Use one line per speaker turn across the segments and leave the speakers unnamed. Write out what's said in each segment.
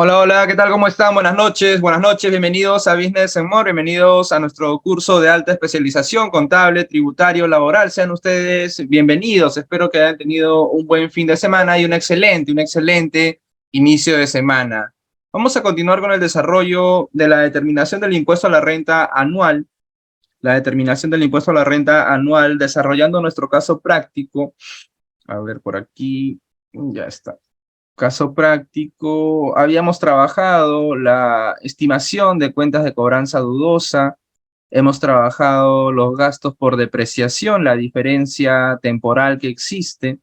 Hola, hola, ¿qué tal? ¿Cómo están? Buenas noches, bienvenidos a Business and More, bienvenidos a nuestro curso de alta especialización contable, tributario, laboral. Sean ustedes bienvenidos. Espero que hayan tenido un buen fin de semana y un excelente inicio de semana. Vamos a continuar con el desarrollo de la determinación del impuesto a la renta anual, desarrollando nuestro caso práctico. A ver, por aquí, ya está. Caso práctico, habíamos trabajado la estimación de cuentas de cobranza dudosa, hemos trabajado los gastos por depreciación, la diferencia temporal que existe,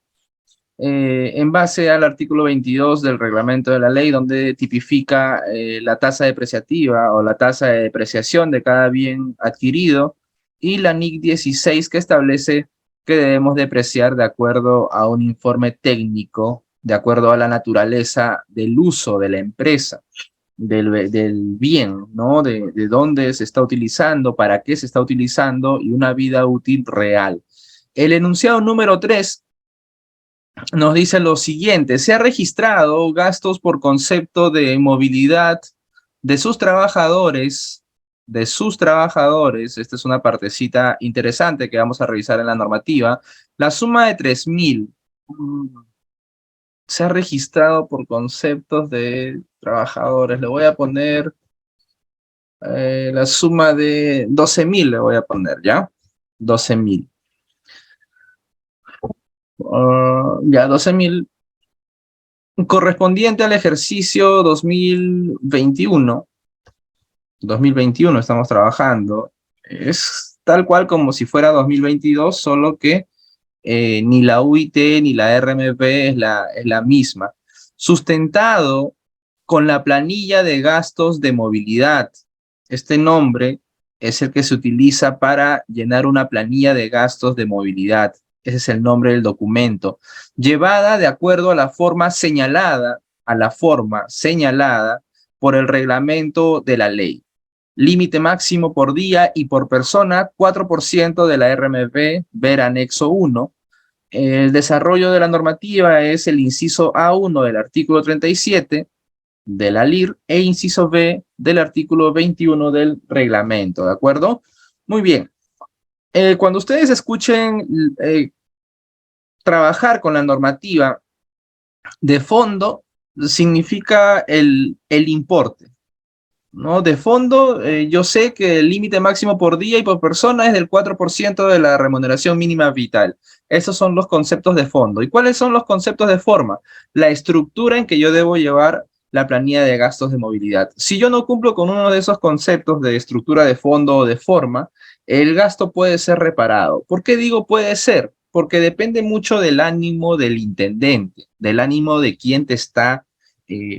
en base al artículo 22 del reglamento de la ley, donde tipifica la tasa depreciativa o la tasa de depreciación de cada bien adquirido, y la NIC 16 que establece que debemos depreciar de acuerdo a un informe técnico, de acuerdo a la naturaleza del uso de la empresa, del bien, ¿no? De dónde se está utilizando, para qué se está utilizando y una vida útil real. El enunciado número 3 nos dice lo siguiente: se ha registrado gastos por concepto de movilidad de sus trabajadores, esta es una partecita interesante que vamos a revisar en la normativa, la suma de 3.000 se ha registrado por conceptos de trabajadores. Le voy a poner la suma de 12.000, le voy a poner, ¿ya? 12.000. Ya, 12.000 correspondiente al ejercicio 2021. 2021 estamos trabajando. Es tal cual como si fuera 2022, solo que ni la UIT ni la RMP es la misma. Sustentado con la planilla de gastos de movilidad. Este nombre es el que se utiliza para llenar una planilla de gastos de movilidad. Ese es el nombre del documento. Llevada de acuerdo a la forma señalada por el reglamento de la ley. Límite máximo por día y por persona, 4% de la RMP, ver anexo 1. El desarrollo de la normativa es el inciso A1 del artículo 37 de la LIR e inciso B del artículo 21 del reglamento, ¿de acuerdo? Muy bien. Cuando ustedes escuchen trabajar con la normativa de fondo, significa el importe, ¿no? De fondo, yo sé que el límite máximo por día y por persona es del 4% de la remuneración mínima vital. Esos son los conceptos de fondo. ¿Y cuáles son los conceptos de forma? La estructura en que yo debo llevar la planilla de gastos de movilidad. Si yo no cumplo con uno de esos conceptos de estructura de fondo o de forma, el gasto puede ser reparado. ¿Por qué digo puede ser? Porque depende mucho del ánimo del intendente, del ánimo de quien te está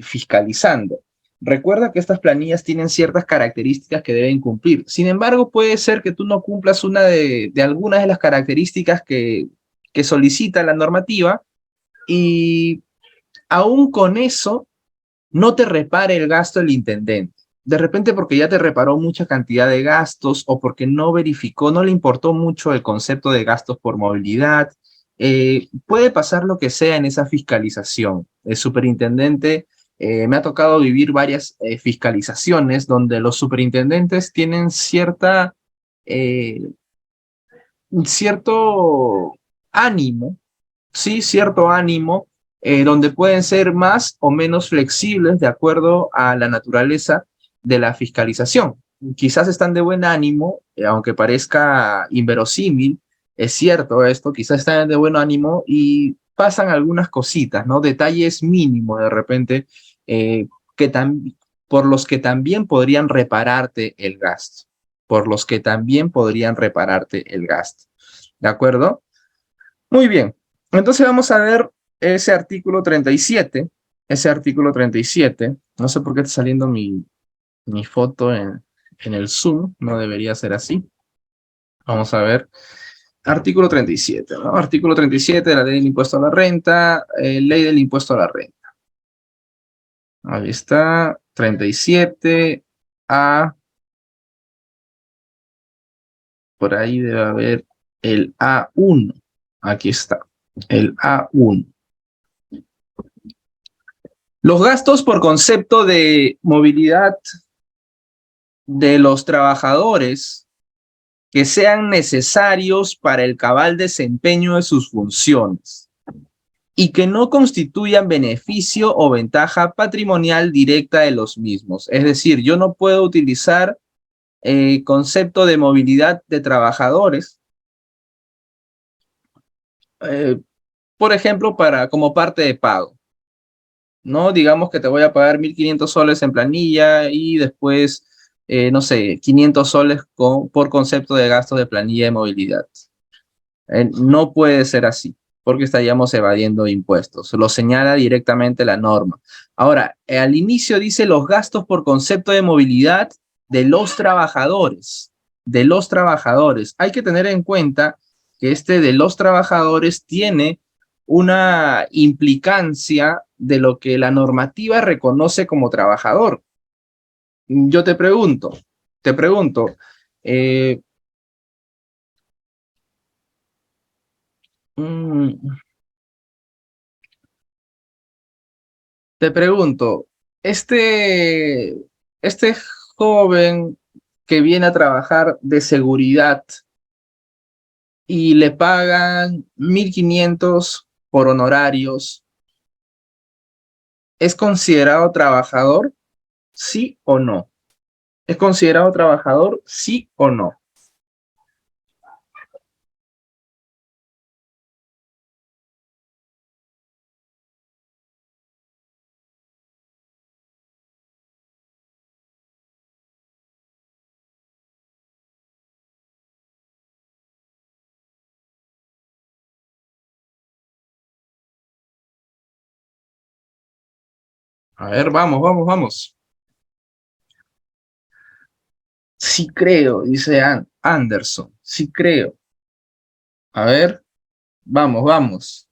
fiscalizando. Recuerda que estas planillas tienen ciertas características que deben cumplir. Sin embargo, puede ser que tú no cumplas una de algunas de las características que solicita la normativa y aún con eso no te repare el gasto el intendente. De repente porque ya te reparó mucha cantidad de gastos o porque no verificó, no le importó mucho el concepto de gastos por movilidad. Puede pasar lo que sea en esa fiscalización. El superintendente, me ha tocado vivir varias fiscalizaciones donde los superintendentes tienen eh, cierto ánimo, sí, cierto ánimo, donde pueden ser más o menos flexibles de acuerdo a la naturaleza de la fiscalización. Quizás están de buen ánimo, aunque parezca inverosímil, es cierto esto, quizás están de buen ánimo y pasan algunas cositas, ¿no? Detalles mínimos de repente, eh, que por los que también podrían repararte el gasto, por los que también podrían repararte el gasto. ¿De acuerdo? Muy bien. Entonces vamos a ver ese artículo 37. No sé por qué está saliendo mi foto en el Zoom, no debería ser así. Vamos a ver. Artículo 37, ¿no? Artículo 37 de la ley del impuesto a la renta, ley del impuesto a la renta. Ahí está, 37 A, por ahí debe haber el A1. Aquí está, el A1. Los gastos por concepto de movilidad de los trabajadores que sean necesarios para el cabal desempeño de sus funciones y que no constituyan beneficio o ventaja patrimonial directa de los mismos. Es decir, yo no puedo utilizar concepto de movilidad de trabajadores, por ejemplo, como parte de pago, ¿no? Digamos que te voy a pagar 1.500 soles en planilla y después, no sé, 500 soles por concepto de gasto de planilla de movilidad. No puede ser así, porque estaríamos evadiendo impuestos. Lo señala directamente la norma. Ahora, al inicio dice los gastos por concepto de movilidad de los trabajadores. De los trabajadores. Hay que tener en cuenta que este de los trabajadores tiene una implicancia de lo que la normativa reconoce como trabajador. Yo te pregunto, eh, mm, te pregunto, este, este joven que viene a trabajar de seguridad y le pagan 1.500 por honorarios, ¿es considerado trabajador? ¿Sí o no? ¿Es considerado trabajador? ¿Sí o no? A ver, vamos, vamos, vamos. Sí creo, dice Anderson. Sí creo. A ver, vamos, vamos.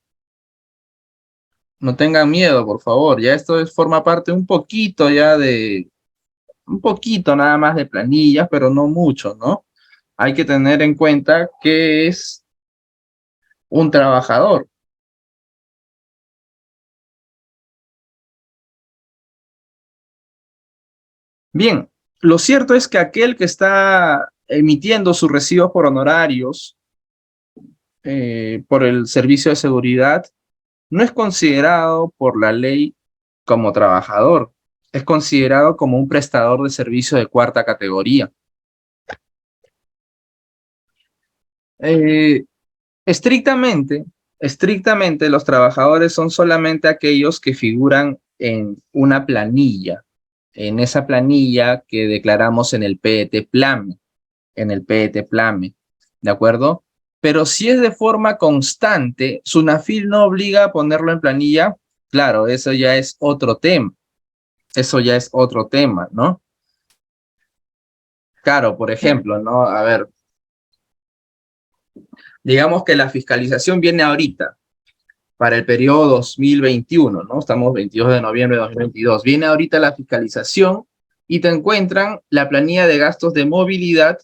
No tengan miedo, por favor. Ya esto forma parte un poquito ya un poquito nada más de planillas, pero no mucho, ¿no? Hay que tener en cuenta que es un trabajador. Bien, lo cierto es que aquel que está emitiendo sus recibos por honorarios por el servicio de seguridad no es considerado por la ley como trabajador, es considerado como un prestador de servicio de cuarta categoría. Eh, estrictamente, estrictamente los trabajadores son solamente aquellos que figuran en una planilla, en esa planilla que declaramos en el PET Plame, ¿de acuerdo? Pero si es de forma constante, Sunafil no obliga a ponerlo en planilla, claro, eso ya es otro tema, eso ya es otro tema, ¿no? Claro, por ejemplo, ¿no? A ver, digamos que la fiscalización viene ahorita, para el periodo 2021, ¿no? Estamos 22 de noviembre de 2022. Viene ahorita la fiscalización y te encuentran la planilla de gastos de movilidad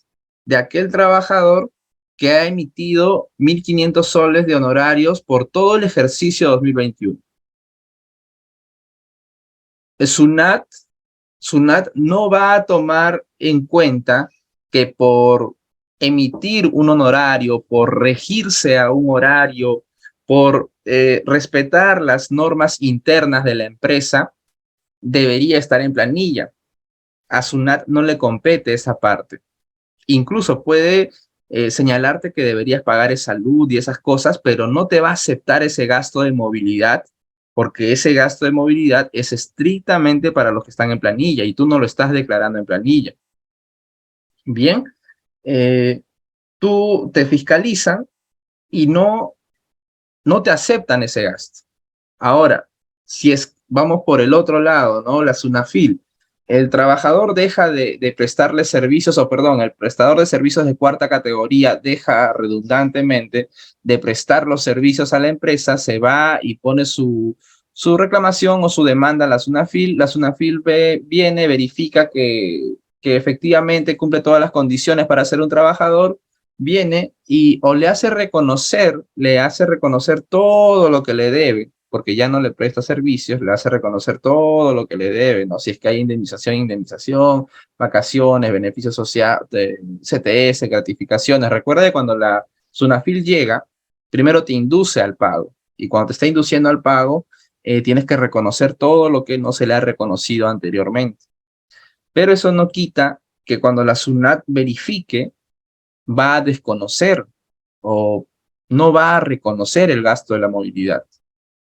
de aquel trabajador que ha emitido 1.500 soles de honorarios por todo el ejercicio 2021. SUNAT, SUNAT no va a tomar en cuenta que por emitir un honorario, por regirse a un horario, por respetar las normas internas de la empresa, debería estar en planilla. A SUNAT no le compete esa parte. Incluso puede señalarte que deberías pagar esa salud y esas cosas, pero no te va a aceptar ese gasto de movilidad, porque ese gasto de movilidad es estrictamente para los que están en planilla y tú no lo estás declarando en planilla. Bien, eh, tú te fiscalizan y no te aceptan ese gasto. Ahora, si vamos por el otro lado, ¿no? La SUNAFIL, el trabajador deja de prestarle servicios, o perdón, el prestador de servicios de cuarta categoría deja redundantemente de prestar los servicios a la empresa, se va y pone su reclamación o su demanda a la SUNAFIL viene, verifica que efectivamente cumple todas las condiciones para ser un trabajador, viene y o le hace reconocer todo lo que le debe porque ya no le presta servicios, le hace reconocer todo lo que le debe, ¿no? Si es que hay indemnización, vacaciones, beneficios sociales, CTS, gratificaciones. Recuerda que cuando la SUNAFIL llega, primero te induce al pago, y cuando te está induciendo al pago, tienes que reconocer todo lo que no se le ha reconocido anteriormente. Pero eso no quita que cuando la SUNAT verifique, va a desconocer o no va a reconocer el gasto de la movilidad.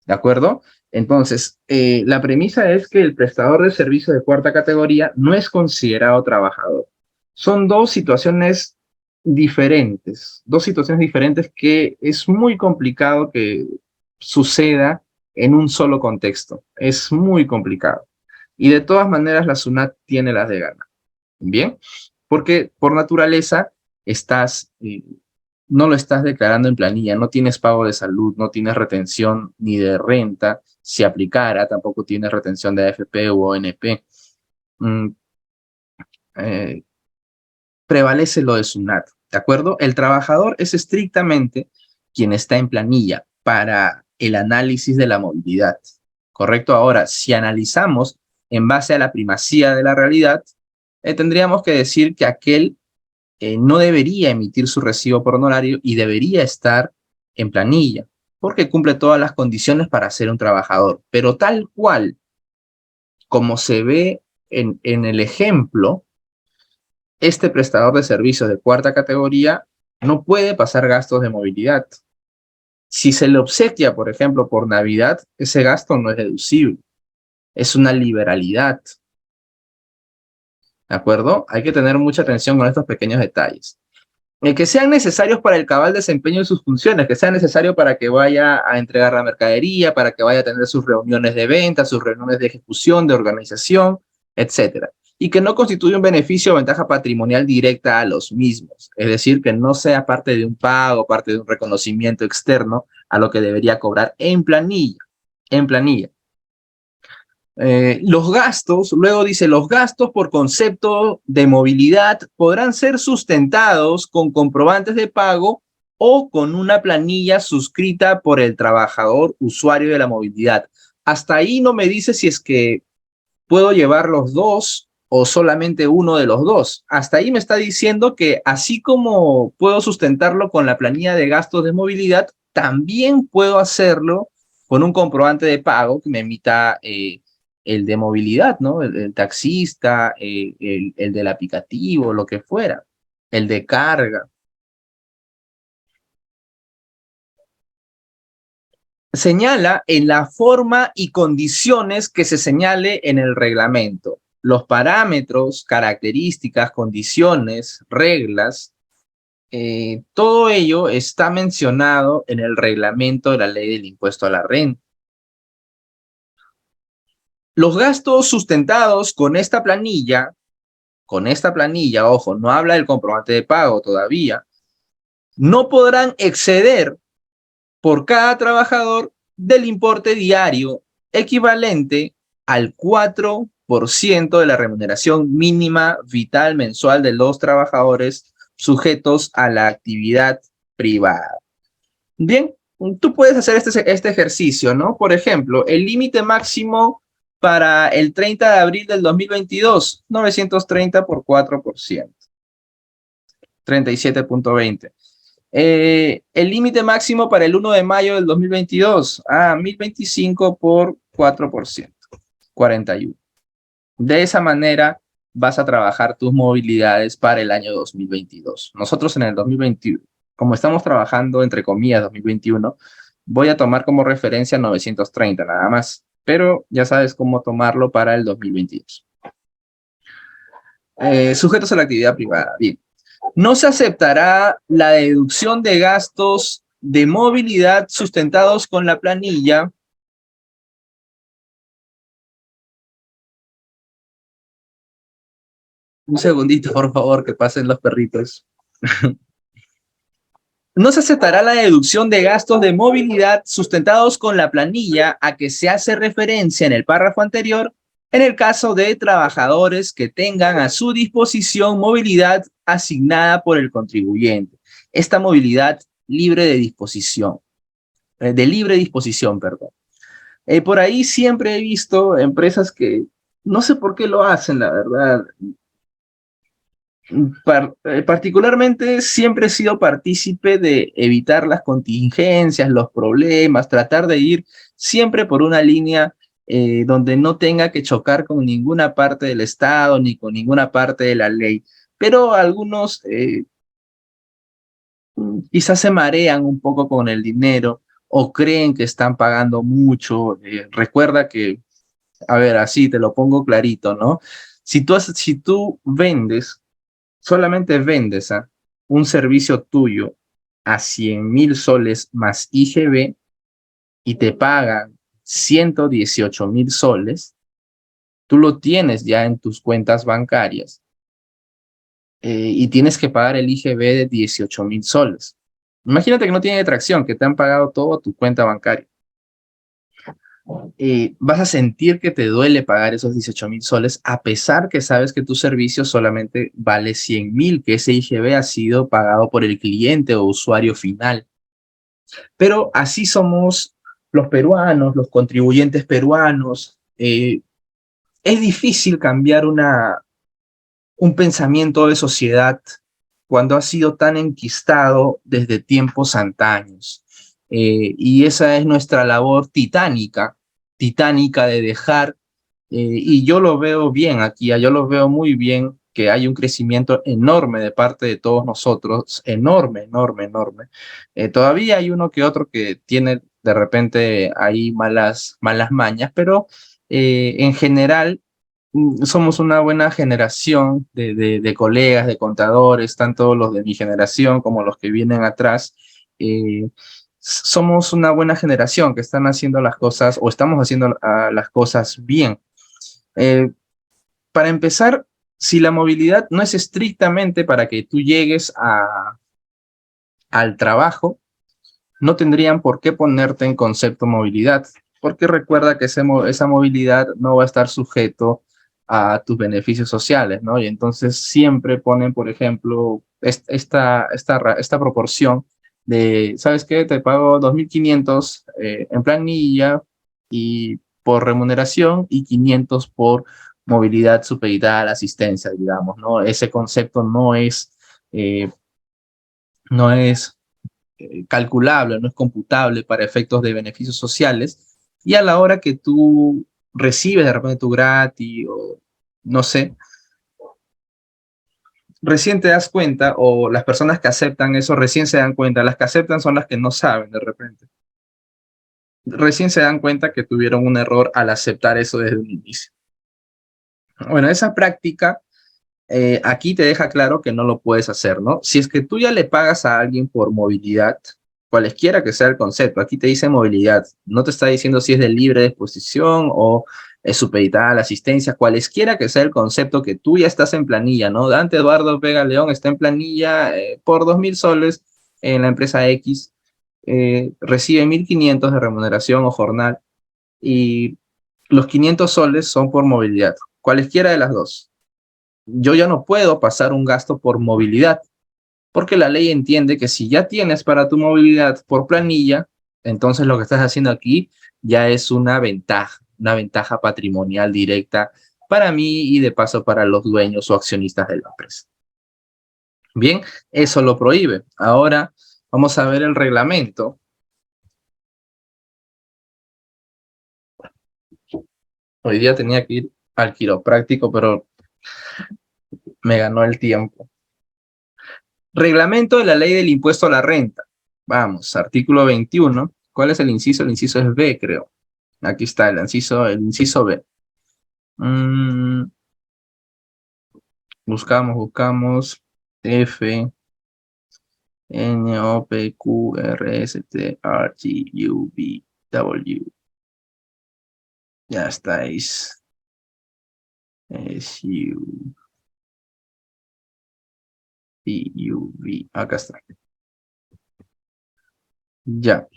¿De acuerdo? Entonces, la premisa es que el prestador de servicios de cuarta categoría no es considerado trabajador. Son dos situaciones diferentes que es muy complicado que suceda en un solo contexto. Es muy complicado. Y de todas maneras, la SUNAT tiene las de ganar. Bien, porque por naturaleza no lo estás declarando en planilla, no tienes pago de salud, no tienes retención ni de renta, si aplicara, tampoco tienes retención de AFP u ONP. Mm, eh, Prevalece lo de SUNAT, ¿de acuerdo? El trabajador es estrictamente quien está en planilla para el análisis de la movilidad, ¿correcto? Ahora, si analizamos en base a la primacía de la realidad, tendríamos que decir que aquel no debería emitir su recibo por honorario y debería estar en planilla, porque cumple todas las condiciones para ser un trabajador. Pero tal cual como se ve en el ejemplo, este prestador de servicios de cuarta categoría no puede pasar gastos de movilidad. Si se le obsequia, por ejemplo, por Navidad, ese gasto no es deducible. Es una liberalidad. ¿De acuerdo? Hay que tener mucha atención con estos pequeños detalles. Que sean necesarios para el cabal desempeño de sus funciones, que sea necesario para que vaya a entregar la mercadería, para que vaya a tener sus reuniones de venta, sus reuniones de ejecución, de organización, etcétera. Y que no constituya un beneficio o ventaja patrimonial directa a los mismos. Es decir, que no sea parte de un pago, parte de un reconocimiento externo a lo que debería cobrar en planilla. En planilla. Los gastos, luego dice, los gastos por concepto de movilidad podrán ser sustentados con comprobantes de pago o con una planilla suscrita por el trabajador usuario de la movilidad. Hasta ahí no me dice si es que puedo llevar los dos o solamente uno de los dos. Hasta ahí me está diciendo que así como puedo sustentarlo con la planilla de gastos de movilidad, también puedo hacerlo con un comprobante de pago que me emita el de movilidad, ¿no? El taxista, el del aplicativo, lo que fuera, el de carga. Señala en la forma y condiciones que se señale en el reglamento. Los parámetros, características, condiciones, reglas, todo ello está mencionado en el reglamento de la ley del impuesto a la renta. Los gastos sustentados con esta planilla, ojo, no habla del comprobante de pago todavía, no podrán exceder por cada trabajador del importe diario equivalente al 4% de la remuneración mínima vital mensual de los trabajadores sujetos a la actividad privada. Bien, tú puedes hacer este ejercicio, ¿no? Por ejemplo, el límite máximo para el 30 de abril del 2022, 930 por 4%, 37.20. El límite máximo para el 1 de mayo del 2022, 1025 por 4%, 41. De esa manera vas a trabajar tus movilidades para el año 2022. Nosotros en el 2021, como estamos trabajando entre comillas 2021, voy a tomar como referencia 930 nada más, pero ya sabes cómo tomarlo para el 2022. Sujetos a la actividad privada. Bien. No se aceptará la deducción de gastos de movilidad sustentados con la planilla un segundito, por favor, que pasen los perritos. No se aceptará la deducción de gastos de movilidad sustentados con la planilla a que se hace referencia en el párrafo anterior en el caso de trabajadores que tengan a su disposición movilidad asignada por el contribuyente. Esta movilidad libre de disposición, perdón. Por ahí siempre he visto empresas que no sé por qué lo hacen, la verdad. Particularmente siempre he sido partícipe de evitar las contingencias, los problemas, tratar de ir siempre por una línea donde no tenga que chocar con ninguna parte del Estado ni con ninguna parte de la ley. Pero algunos quizás se marean un poco con el dinero o creen que están pagando mucho. Recuerda que, a ver, así te lo pongo clarito, ¿no? Si tú vendes, solamente vendes un servicio tuyo a 100.000 soles más IGB y te pagan 118.000 soles, tú lo tienes ya en tus cuentas bancarias y tienes que pagar el IGB de 18.000 soles. Imagínate que no tiene detracción, que te han pagado todo tu cuenta bancaria. Vas a sentir que te duele pagar esos 18.000 soles, a pesar que sabes que tu servicio solamente vale 100.000, que ese IGB ha sido pagado por el cliente o usuario final. Pero así somos los peruanos, los contribuyentes peruanos. Es difícil cambiar un pensamiento de sociedad cuando ha sido tan enquistado desde tiempos antaños. Y esa es nuestra labor titánica de dejar, y yo lo veo bien aquí, yo lo veo muy bien, que hay un crecimiento enorme de parte de todos nosotros, enorme, enorme, enorme. Todavía hay uno que otro que tiene de repente ahí malas mañas, pero en general somos una buena generación de colegas, de contadores, tanto los de mi generación como los que vienen atrás. Somos una buena generación que están haciendo las cosas o estamos haciendo las cosas bien. Eh, para empezar, si la movilidad no es estrictamente para que tú llegues al trabajo, no tendrían por qué ponerte en concepto movilidad, porque recuerda que esa movilidad no va a estar sujeto a tus beneficios sociales, ¿no? Y entonces siempre ponen, por ejemplo, esta proporción de, ¿sabes qué? Te pago 2.500 en planilla y por remuneración y 500 por movilidad supeditada a la asistencia, digamos, ¿no? Ese concepto eh, no es calculable, no es computable para efectos de beneficios sociales, y a la hora que tú recibes de repente tu gratis o no sé, recién te das cuenta, o las personas que aceptan eso recién se dan cuenta, las que aceptan son las que no saben de repente, recién se dan cuenta que tuvieron un error al aceptar eso desde un inicio. Bueno, esa práctica aquí te deja claro que no lo puedes hacer, ¿no? Si es que tú ya le pagas a alguien por movilidad, cualesquiera que sea el concepto, aquí te dice movilidad, no te está diciendo si es de libre disposición o es supeditada a la asistencia, cualesquiera que sea el concepto que tú ya estás en planilla, ¿no? Dante Eduardo Vega León está en planilla por 2.000 soles en la empresa X, recibe 1.500 de remuneración o jornal y los 500 soles son por movilidad, cualesquiera de las dos. Yo ya no puedo pasar un gasto por movilidad, porque la ley entiende que si ya tienes para tu movilidad por planilla, entonces lo que estás haciendo aquí ya es una ventaja patrimonial directa para mí y de paso para los dueños o accionistas de la empresa. Bien, eso lo prohíbe. Ahora vamos a ver el reglamento. Hoy día tenía que ir al quiropráctico, pero me ganó el tiempo. Reglamento de la ley del impuesto a la renta. Vamos, artículo 21. ¿Cuál es el inciso? El inciso es B, creo. Aquí está el inciso B. Buscamos. F, N, O, P, Q, R, S, T, R, T, U, V, W. Ya estáis. S, U, T, U, V. Acá está. Ya.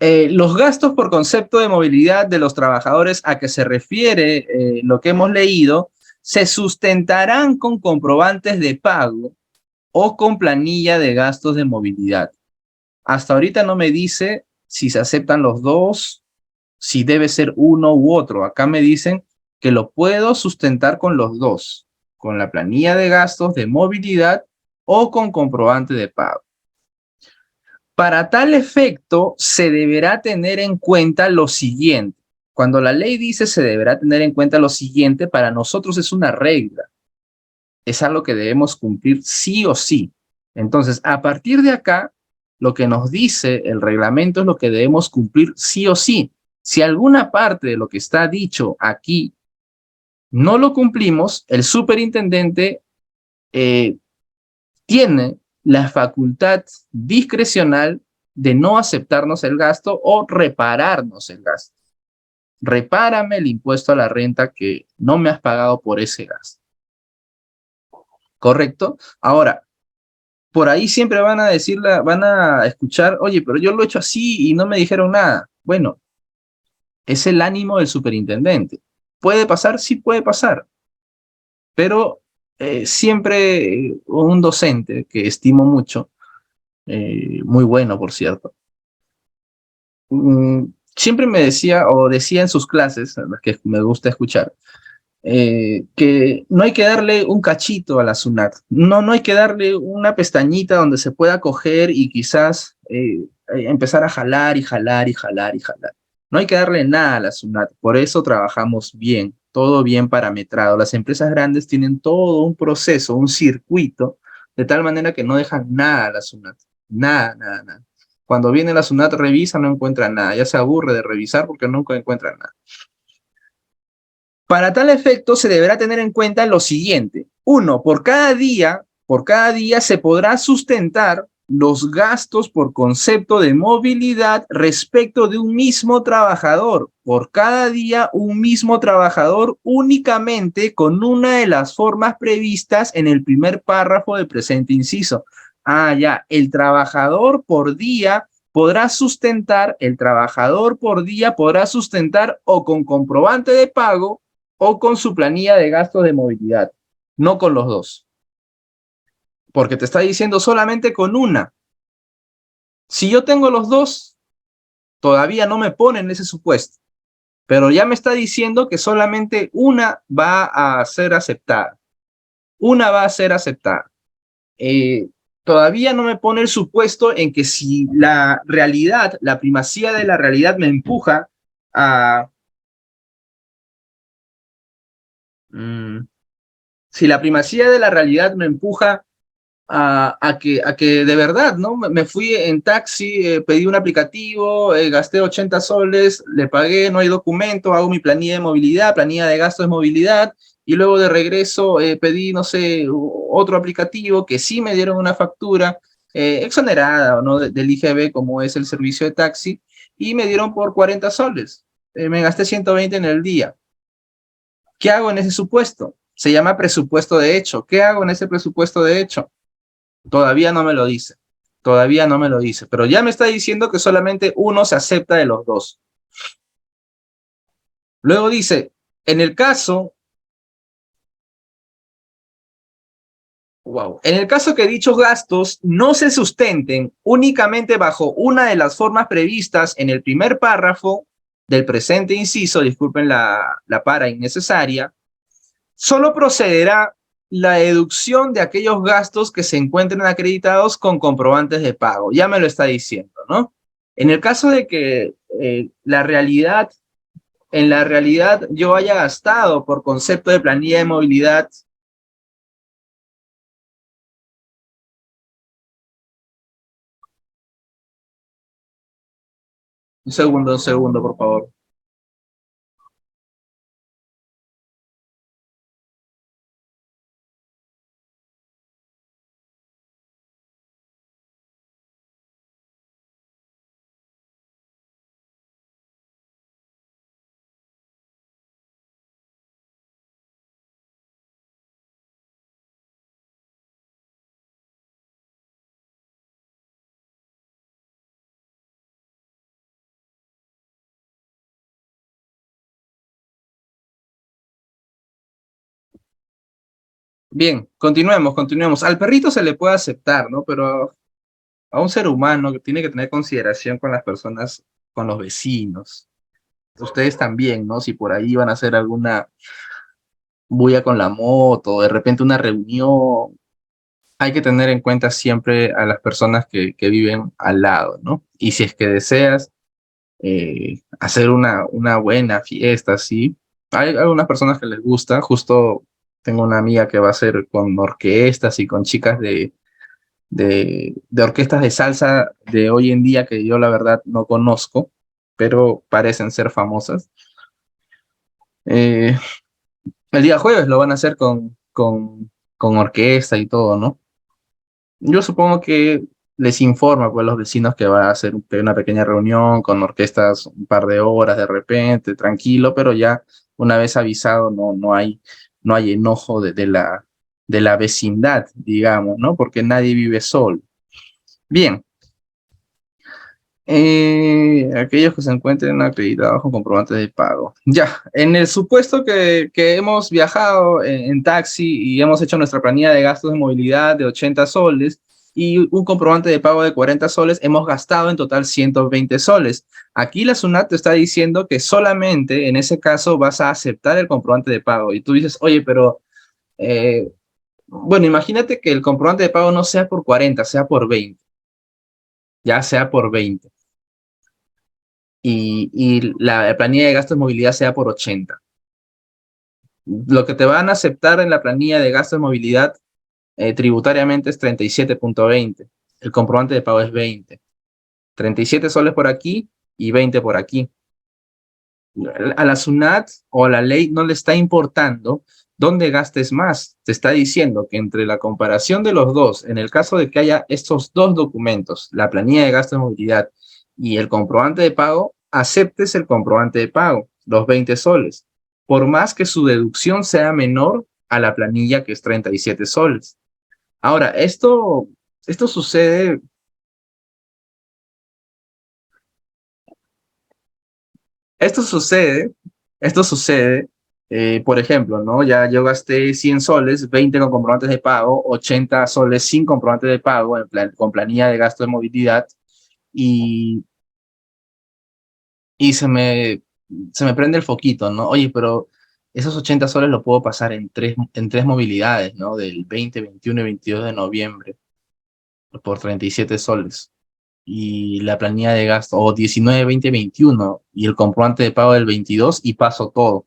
Los gastos por concepto de movilidad de los trabajadores a que se refiere lo que hemos leído se sustentarán con comprobantes de pago o con planilla de gastos de movilidad. Hasta ahorita no me dice si se aceptan los dos, si debe ser uno u otro. Acá me dicen que lo puedo sustentar con los dos, con la planilla de gastos de movilidad o con comprobante de pago. Para tal efecto, se deberá tener en cuenta lo siguiente. Cuando la ley dice se deberá tener en cuenta lo siguiente, para nosotros es una regla. Es algo que debemos cumplir sí o sí. Entonces, a partir de acá, lo que nos dice el reglamento es lo que debemos cumplir sí o sí. Si alguna parte de lo que está dicho aquí no lo cumplimos, el superintendente tiene la facultad discrecional de no aceptarnos el gasto o repararnos el gasto. Repárame el impuesto a la renta que no me has pagado por ese gasto. ¿Correcto? Ahora, por ahí siempre van a decirle, van a escuchar, oye, pero yo lo he hecho así y no me dijeron nada. Bueno, es el ánimo del superintendente. ¿Puede pasar? Sí puede pasar. Pero siempre un docente que estimo mucho, muy bueno, por cierto, siempre me decía, o decía en sus clases, a las que me gusta escuchar, que no hay que darle un cachito a la SUNAT, no hay que darle una pestañita donde se pueda coger y quizás empezar a jalar y jalar y jalar y jalar. No hay que darle nada a la SUNAT, por eso trabajamos bien, todo bien parametrado. Las empresas grandes tienen todo un proceso, un circuito, de tal manera que no dejan nada a la SUNAT, nada, nada, nada. Cuando viene la SUNAT, revisa, no encuentra nada, ya se aburre de revisar porque nunca encuentra nada. Para tal efecto, se deberá tener en cuenta lo siguiente. Uno, por cada día se podrá sustentar los gastos por concepto de movilidad respecto de un mismo trabajador. Por cada día, un mismo trabajador únicamente con una de las formas previstas en el primer párrafo del presente inciso. Ah, ya, el trabajador por día podrá sustentar, o con comprobante de pago o con su planilla de gastos de movilidad, no con los dos. Porque te está diciendo solamente con una. Si yo tengo los dos, todavía no me ponen ese supuesto, pero ya me está diciendo que solamente una va a ser aceptada. Una va a ser aceptada. Todavía no me pone el supuesto en que si la realidad, la primacía de la realidad me empuja a... si la primacía de la realidad me empuja a que de verdad, ¿no? Me fui en taxi, pedí un aplicativo, gasté 80 soles, le pagué, no hay documento, hago mi planilla de movilidad, planilla de gastos de movilidad, y luego de regreso pedí, no sé, otro aplicativo que sí me dieron una factura exonerada, ¿no? Del IGB, como es el servicio de taxi, y me dieron por 40 soles. Me gasté 120 en el día. ¿Qué hago en ese supuesto? Se llama presupuesto de hecho. ¿Qué hago en ese presupuesto de hecho? Todavía no me lo dice. Todavía no me lo dice. Pero ya me está diciendo que solamente uno se acepta de los dos. Luego dice, en el caso... En el caso que dichos gastos no se sustenten únicamente bajo una de las formas previstas en el primer párrafo del presente inciso, disculpen la para innecesaria, solo procederá la deducción de aquellos gastos que se encuentren acreditados con comprobantes de pago. Ya me lo está diciendo, ¿no? En el caso de que en la realidad yo haya gastado por concepto de planilla de movilidad, un segundo, por favor. Bien, continuemos. Al perrito se le puede aceptar, ¿no? Pero a un ser humano que tiene que tener consideración con las personas, con los vecinos. ustedes también, ¿no? Si por ahí van a hacer alguna bulla con la moto, de repente una reunión, hay que tener en cuenta siempre a las personas que viven al lado, ¿no? Y si es que deseas hacer una buena fiesta, ¿sí? Hay algunas personas que les gusta, justo tengo una amiga que va a hacer con orquestas y con chicas de orquestas de salsa de hoy en día que yo la verdad no conozco, pero parecen ser famosas. Eh, el día jueves lo van a hacer con orquesta y todo, ¿no? Yo supongo que les informa pues, a los vecinos que va a hacer una pequeña reunión con orquestas un par de horas de repente, tranquilo, pero ya una vez avisado no hay enojo de la vecindad, digamos, ¿no? Porque nadie vive solo. Bien, aquellos que se encuentren acreditados con comprobantes de pago. Ya, en el supuesto que hemos viajado en taxi y hemos hecho nuestra planilla de gastos de movilidad de 80 soles y un comprobante de pago de 40 soles, hemos gastado en total 120 soles. Aquí la SUNAT te está diciendo que solamente en ese caso vas a aceptar el comprobante de pago. Y tú dices, oye, pero, eh, bueno, imagínate que el comprobante de pago no sea por 40, sea por 20, ya sea por 20 y la planilla de gastos de movilidad sea por 80. Lo que te van a aceptar en la planilla de gastos de movilidad tributariamente es 37.20. El comprobante de pago es 20. 37 soles por aquí y 20 por aquí. A la SUNAT o a la ley no le está importando dónde gastes más. Te está diciendo que entre la comparación de los dos, en el caso de que haya estos dos documentos, la planilla de gasto de movilidad y el comprobante de pago, aceptes el comprobante de pago, los 20 soles, por más que su deducción sea menor a la planilla que es 37 soles. Ahora, esto sucede. Esto sucede, esto sucede, por ejemplo, ¿no? Ya yo gasté 100 soles, 20 con comprobantes de pago, 80 soles sin comprobantes de pago, con planilla de gasto de movilidad, y, y se me prende el foquito, ¿no? Oye, pero esos 80 soles lo puedo pasar en tres movilidades, ¿no? Del 20, 21 y 22 de noviembre, por 37 soles. Y la planilla de gasto, o 19, 20, 21, y el comprobante de pago del 22, y paso todo.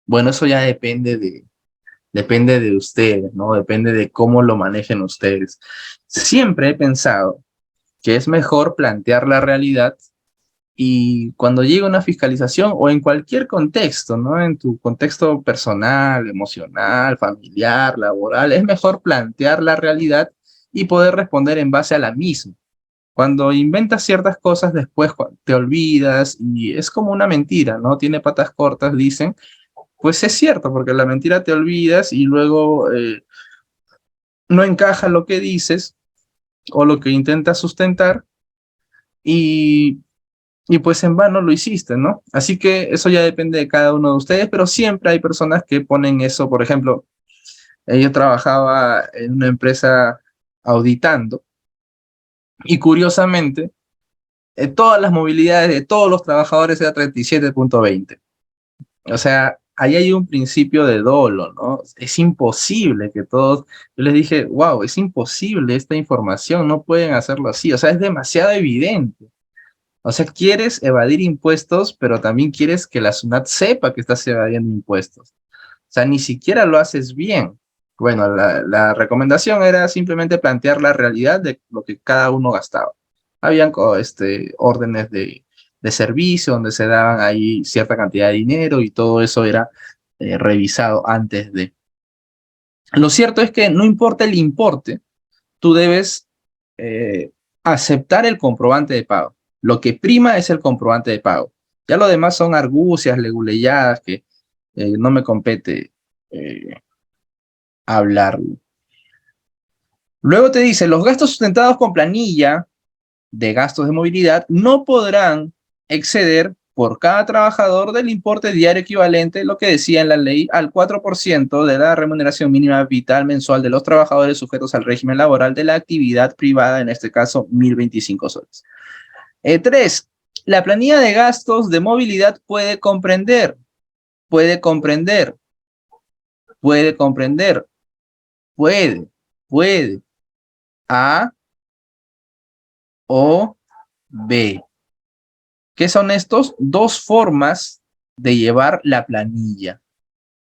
Bueno, eso ya depende de ustedes, ¿no? Depende de cómo lo manejen ustedes. Siempre he pensado que es mejor plantear la realidad y cuando llegue una fiscalización o en cualquier contexto, ¿no? En tu contexto personal, emocional, familiar, laboral, es mejor plantear la realidad y poder responder en base a la misma. Cuando inventas ciertas cosas, después te olvidas y es como una mentira, ¿no? Tiene patas cortas, dicen. Pues es cierto, porque la mentira te olvidas y luego no encaja lo que dices o lo que intentas sustentar y, y pues en vano lo hiciste, ¿no? Así que eso ya depende de cada uno de ustedes, pero siempre hay personas que ponen eso. Por ejemplo, yo trabajaba en una empresa auditando y curiosamente todas las movilidades de todos los trabajadores era 37.20. O sea, ahí hay un principio de dolo, ¿no? Es imposible que todos, yo les dije, wow, es imposible esta información, no pueden hacerlo así, o sea, es demasiado evidente. O sea, quieres evadir impuestos, pero también quieres que la SUNAT sepa que estás evadiendo impuestos. O sea, ni siquiera lo haces bien. Bueno, la recomendación era simplemente plantear la realidad de lo que cada uno gastaba. Habían órdenes de servicio donde se daban ahí cierta cantidad de dinero y todo eso era revisado antes de. Lo cierto es que no importa el importe, tú debes eh, aceptar el comprobante de pago. Lo que prima es el comprobante de pago. Ya lo demás son argucias, leguleyadas que no me compete eh, hablar. Luego te dice, los gastos sustentados con planilla de gastos de movilidad no podrán exceder por cada trabajador del importe diario equivalente, lo que decía en la ley, al 4% de la remuneración mínima vital mensual de los trabajadores sujetos al régimen laboral de la actividad privada, en este caso 1.025 soles. Tres, La planilla de gastos de movilidad puede comprender, puede comprender, puede comprender, puede, A o B. ¿Qué son estos? Dos formas de llevar la planilla.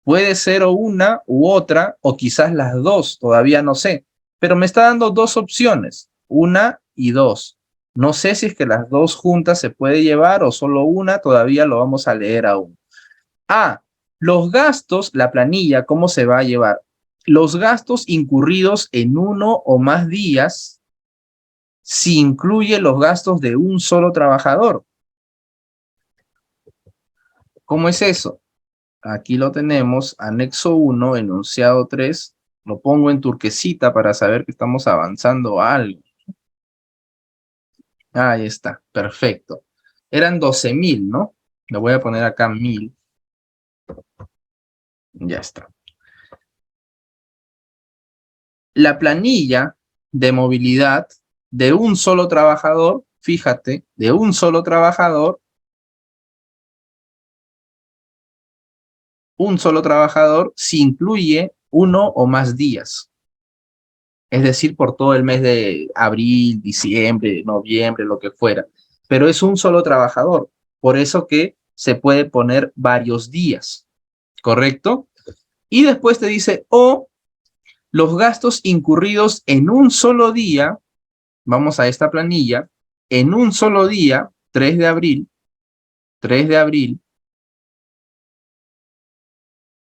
Puede ser o una u otra, o quizás las dos, todavía no sé. Pero me está dando dos opciones, una y dos. No sé si es que las dos juntas se puede llevar o solo una, todavía lo vamos a leer aún. A, los gastos, la planilla, ¿cómo se va a llevar? Los gastos incurridos en uno o más días, si incluye los gastos de un solo trabajador. ¿Cómo es eso? Aquí lo tenemos, anexo 1, enunciado 3. Lo pongo en turquesita para saber que estamos avanzando a algo. Ahí está, perfecto. Eran 12.000, ¿no? Lo voy a poner acá 1.000. Ya está. La planilla de movilidad de un solo trabajador, fíjate, de un solo trabajador, si incluye uno o más días. Es decir, por todo el mes de abril, diciembre, noviembre, lo que fuera. Pero es un solo trabajador. Por eso que se puede poner varios días, ¿correcto? Y después te dice, o los gastos incurridos en un solo día, vamos a esta planilla, en un solo día, 3 de abril,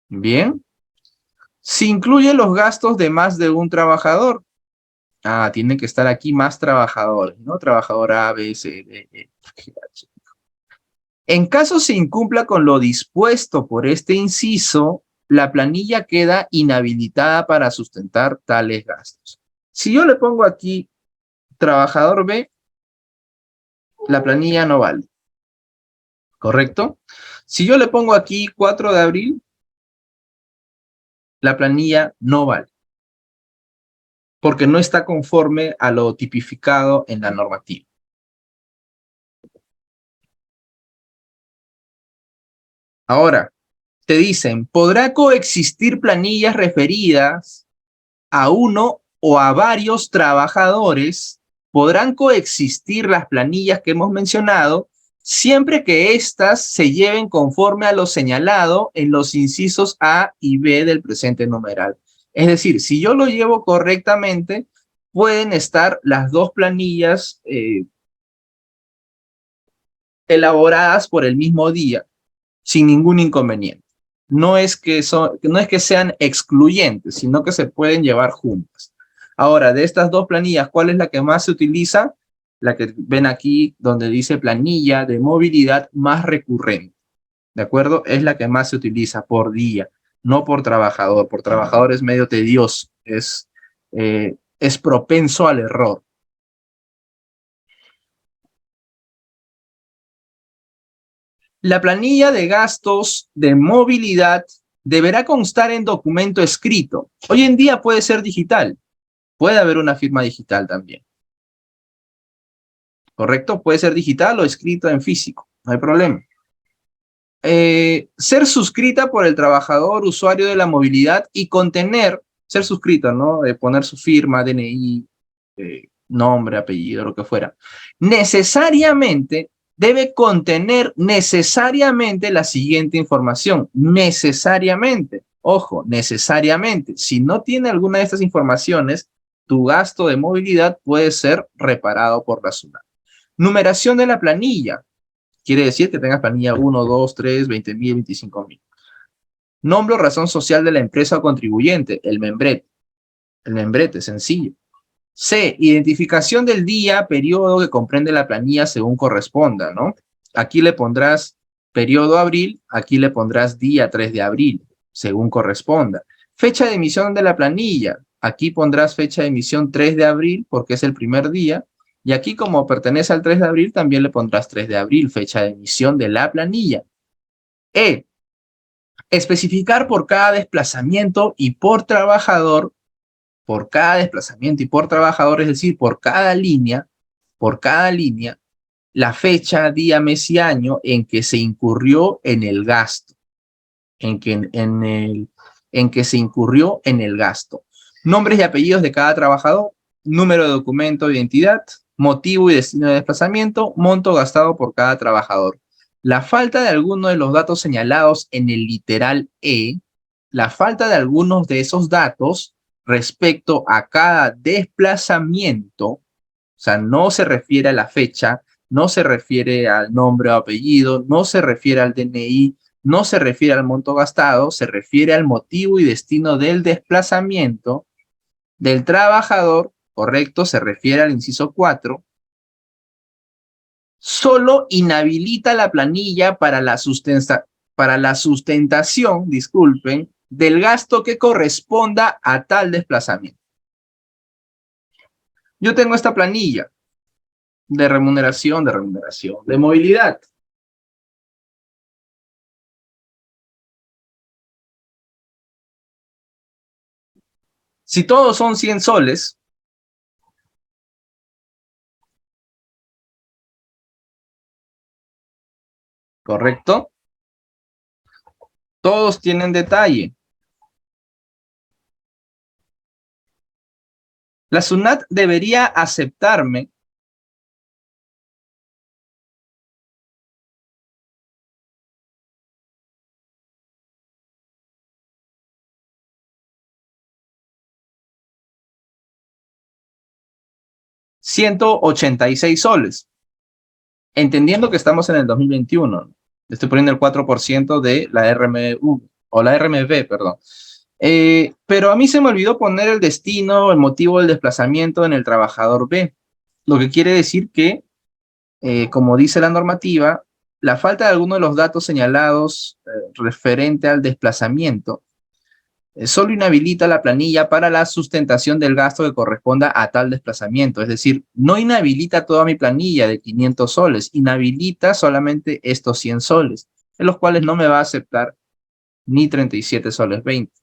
bien, si incluye los gastos de más de un trabajador. Ah, tiene que estar aquí más trabajadores, ¿no? Trabajador A, B, C, D, E, F, G, H. En caso se incumpla con lo dispuesto por este inciso, la planilla queda inhabilitada para sustentar tales gastos. Si yo le pongo aquí trabajador B, la planilla no vale, ¿correcto? Si yo le pongo aquí 4 de abril, la planilla no vale, porque no está conforme a lo tipificado en la normativa. Ahora, te dicen, ¿podrá coexistir planillas referidas a uno o a varios trabajadores? Podrán coexistir las planillas que hemos mencionado siempre que éstas se lleven conforme a lo señalado en los incisos A y B del presente numeral. Es decir, si yo lo llevo correctamente, pueden estar las dos planillas elaboradas por el mismo día, sin ningún inconveniente. No es que sean excluyentes, sino que se pueden llevar juntas. Ahora, de estas dos planillas, ¿cuál es la que más se utiliza? La que ven aquí donde dice planilla de movilidad más recurrente. ¿De acuerdo? Es la que más se utiliza por día, no por trabajador. Por trabajador es medio tedioso, es propenso al error. La planilla de gastos de movilidad deberá constar en documento escrito. Hoy en día puede ser digital. Puede haber una firma digital también. ¿Correcto? Puede ser digital o escrito en físico. No hay problema. Ser suscrita por el trabajador usuario de la movilidad y contener, ser suscrito, ¿no? Poner su firma, DNI, nombre, apellido, lo que fuera. Necesariamente debe contener necesariamente la siguiente información. Necesariamente. Ojo, necesariamente. Si no tiene alguna de estas informaciones, tu gasto de movilidad puede ser reparado por la SUNAT. Numeración de la planilla. Quiere decir que tengas planilla 1, 2, 3, 20.000, 25.000. Nombre o razón social de la empresa o contribuyente, el membrete. El membrete, sencillo. C, identificación del día, periodo que comprende la planilla según corresponda, ¿no? Aquí le pondrás periodo abril, aquí le pondrás día 3 de abril, según corresponda. Fecha de emisión de la planilla, aquí pondrás fecha de emisión 3 de abril porque es el primer día, y aquí como pertenece al 3 de abril también le pondrás 3 de abril, fecha de emisión de la planilla. E, especificar por cada desplazamiento y por trabajador, es decir, por cada línea, la fecha, día, mes y año en que se incurrió en el gasto, en que se incurrió en el gasto. Nombres y apellidos de cada trabajador, número de documento de identidad, motivo y destino de desplazamiento, monto gastado por cada trabajador. La falta de alguno de los datos señalados en el literal E, la falta de algunos de esos datos respecto a cada desplazamiento, o sea, no se refiere a la fecha, no se refiere al nombre o apellido, no se refiere al DNI, no se refiere al monto gastado, se refiere al motivo y destino del desplazamiento del trabajador, correcto, se refiere al inciso 4, solo inhabilita la planilla para la sustentación, disculpen, del gasto que corresponda a tal desplazamiento. Yo tengo esta planilla de movilidad. Si todos son 100 soles, ¿correcto? Todos tienen detalle. La SUNAT debería aceptarme 186 soles, entendiendo que estamos en el 2021. Estoy poniendo el 4% de la RMV, o la RMV, perdón. Pero a mí se me olvidó poner el destino, el motivo del desplazamiento en el trabajador B, lo que quiere decir que, como dice la normativa, la falta de alguno de los datos señalados referente al desplazamiento solo inhabilita la planilla para la sustentación del gasto que corresponda a tal desplazamiento. Es decir, no inhabilita toda mi planilla de 500 soles, inhabilita solamente estos 100 soles, en los cuales no me va a aceptar ni 37 soles 20.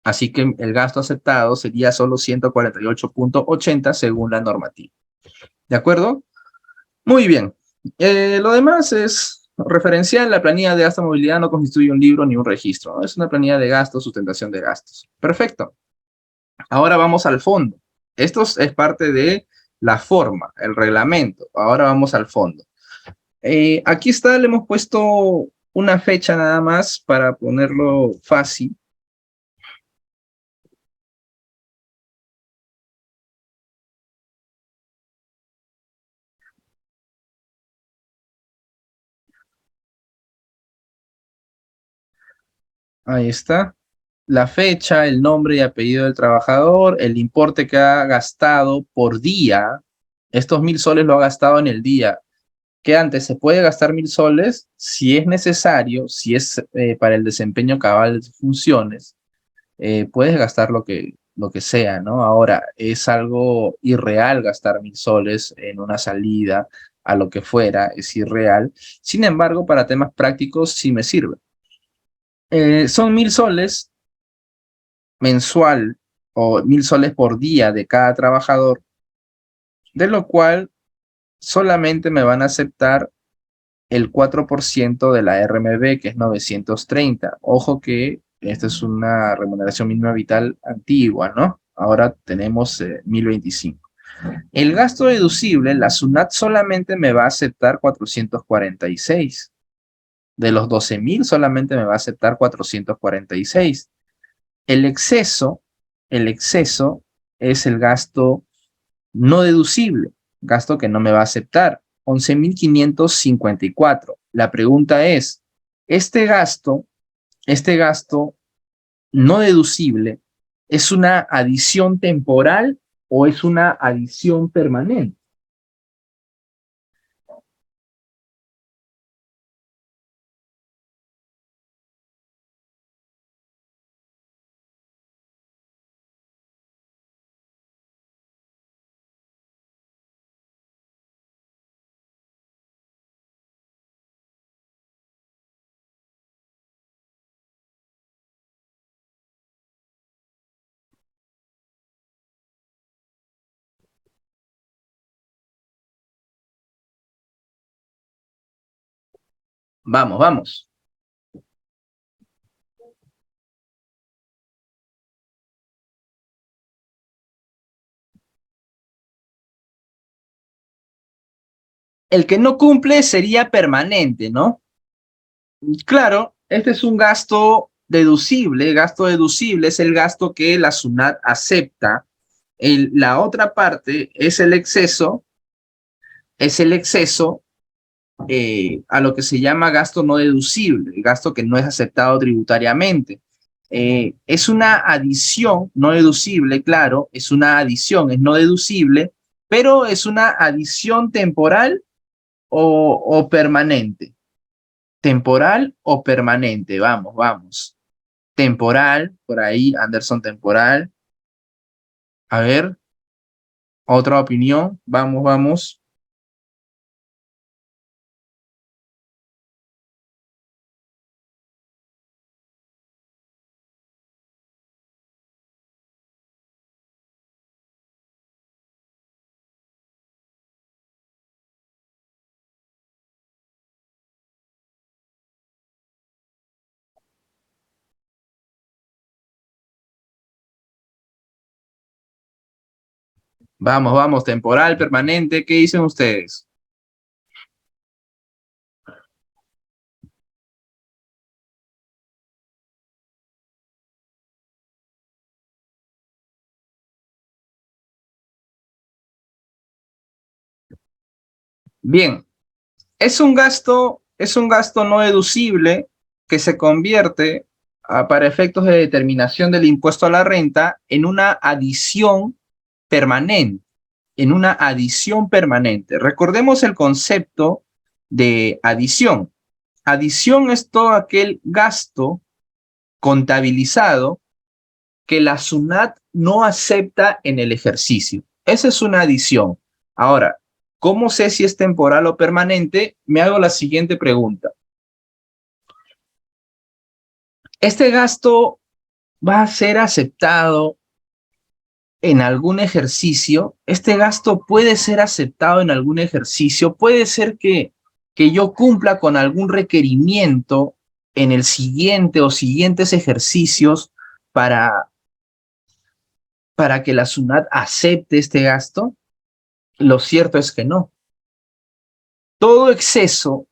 Así que el gasto aceptado sería solo 148.80 según la normativa. ¿De acuerdo? Muy bien. Lo demás es referencial. La planilla de gasto de movilidad no constituye un libro ni un registro, ¿no? Es una planilla de gastos, sustentación de gastos. Perfecto. Ahora vamos al fondo. Esto es parte de la forma, el reglamento. Ahora vamos al fondo. Aquí está, le hemos puesto una fecha nada más para ponerlo fácil. Ahí está. La fecha, el nombre y apellido del trabajador, el importe que ha gastado por día. Estos 1000 soles lo ha gastado en el día. Que antes se puede gastar 1000 soles si es necesario, si es para el desempeño cabal de sus funciones. Puedes gastar lo que sea, ¿no? Ahora, es algo irreal gastar 1000 soles en una salida, a lo que fuera, es irreal. Sin embargo, para temas prácticos sí me sirve. Son 1000 soles mensual o 1000 soles por día de cada trabajador, de lo cual solamente me van a aceptar el 4% de la RMB, que es 930. Ojo que esta es una remuneración mínima vital antigua, ¿no? Ahora tenemos 1025. El gasto deducible, la SUNAT solamente me va a aceptar 446. De los 12.000 solamente me va a aceptar 446. El exceso, el exceso es el gasto no deducible, gasto que no me va a aceptar, 11.554. La pregunta es, este gasto no deducible, ¿es una adición temporal o es una adición permanente? Vamos, vamos. El que no cumple sería permanente, ¿no? Claro, este es un gasto deducible. Gasto deducible es el gasto que la SUNAT acepta. La otra parte es el exceso a lo que se llama gasto no deducible, gasto que no es aceptado tributariamente. Es una adición no deducible, claro, es una adición, es no deducible, pero es una adición temporal o permanente. Temporal o permanente, vamos, vamos. Temporal, por ahí, Anderson, temporal. A ver, otra opinión, vamos, vamos. Vamos, vamos, temporal, permanente, ¿qué dicen ustedes? Bien, es un gasto no deducible que se convierte para efectos de determinación del impuesto a la renta en una adición permanente, en una adición permanente. Recordemos el concepto de adición. Adición es todo aquel gasto contabilizado que la SUNAT no acepta en el ejercicio. Esa es una adición. Ahora, ¿cómo sé si es temporal o permanente? Me hago la siguiente pregunta. ¿Este gasto va a ser aceptado en algún ejercicio? ¿Este gasto puede ser aceptado en algún ejercicio? ¿Puede ser que yo cumpla con algún requerimiento en el siguiente o siguientes ejercicios para, para que la SUNAT acepte este gasto? Lo cierto es que no. Todo exceso,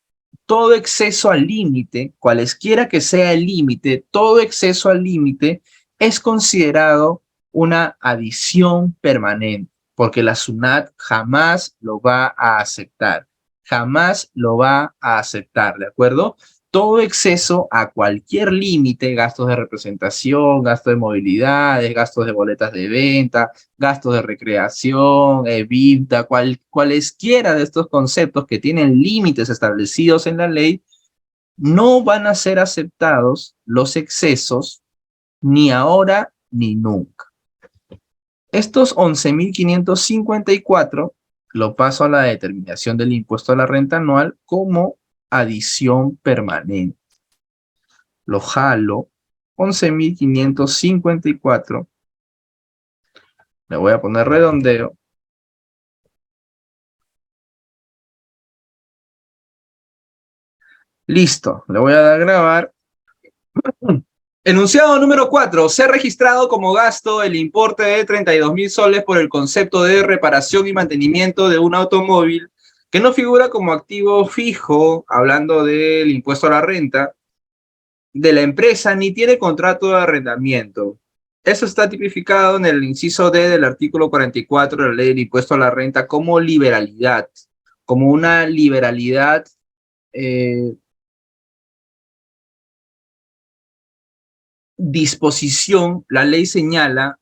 todo exceso al límite, cualesquiera que sea el límite, todo exceso al límite es considerado una adición permanente, porque la SUNAT jamás lo va a aceptar, jamás lo va a aceptar, ¿de acuerdo? Todo exceso a cualquier límite, gastos de representación, gastos de movilidades, gastos de boletas de venta, gastos de recreación, EBITDA, cualesquiera de estos conceptos que tienen límites establecidos en la ley, no van a ser aceptados los excesos ni ahora ni nunca. Estos 11.554 lo paso a la determinación del impuesto a la renta anual como adición permanente. Lo jalo, 11.554, le voy a poner redondeo. Listo, le voy a dar a grabar. Enunciado número 4. Se ha registrado como gasto el importe de 32.000 soles por el concepto de reparación y mantenimiento de un automóvil que no figura como activo fijo, hablando del impuesto a la renta, de la empresa ni tiene contrato de arrendamiento. Eso está tipificado en el inciso D del artículo 44 de la ley del impuesto a la renta como liberalidad, como una liberalidad disposición. La ley señala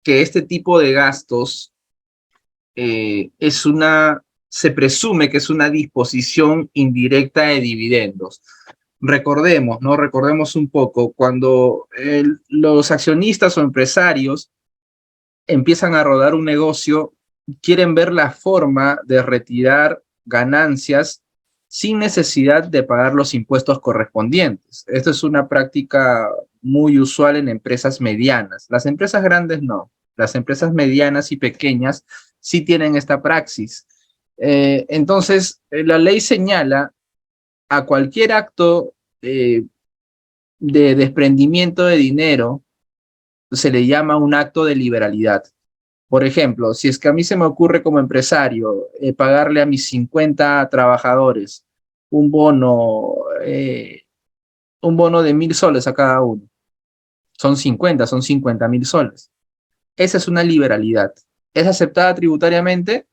que este tipo de gastos se presume que es una disposición indirecta de dividendos. Recordemos, ¿no? Recordemos un poco, cuando los accionistas o empresarios empiezan a rodar un negocio, quieren ver la forma de retirar ganancias sin necesidad de pagar los impuestos correspondientes. Esto es una práctica muy usual en empresas medianas. Las empresas grandes no. Las empresas medianas y pequeñas sí tienen esta praxis. Entonces, la ley señala a cualquier acto de desprendimiento de dinero se le llama un acto de liberalidad. Por ejemplo, si es que a mí se me ocurre como empresario pagarle a mis 50 trabajadores un bono, un bono de 1.000 soles a cada uno, son 50, son 50.000 soles. Esa es una liberalidad. ¿Es aceptada tributariamente?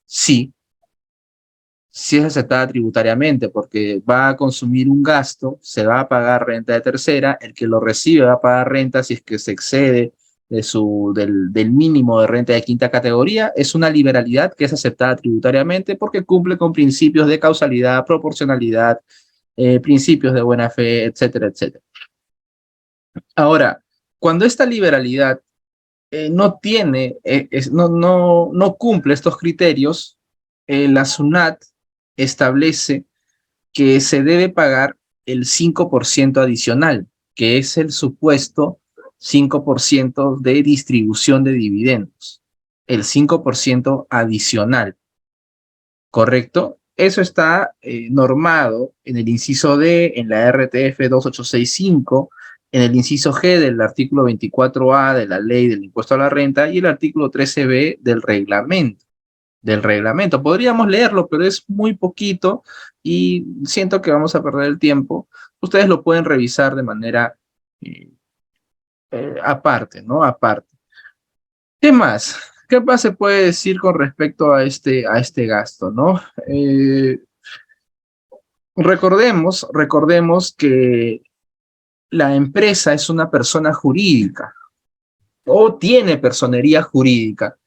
Sí, sí es aceptada tributariamente porque va a consumir un gasto, se va a pagar renta de tercera, el que lo recibe va a pagar renta si es que se excede del mínimo de renta de quinta categoría. Es una liberalidad que es aceptada tributariamente porque cumple con principios de causalidad, proporcionalidad, principios de buena fe, etcétera, etcétera. Ahora, cuando esta liberalidad no tiene, no cumple estos criterios, la SUNAT establece que se debe pagar el 5% adicional, que es el supuesto 5% de distribución de dividendos. El 5% adicional, ¿correcto? Eso está normado en el inciso D, en la RTF 2865, en el inciso G del artículo 24A de la ley del impuesto a la renta y el artículo 13B del reglamento. Podríamos leerlo, pero es muy poquito y siento que vamos a perder el tiempo. Ustedes lo pueden revisar de manera eh, aparte, ¿no? Aparte. ¿Qué más? ¿Qué más se puede decir con respecto a este gasto, ¿no? Recordemos que la empresa es una persona jurídica o tiene personería jurídica.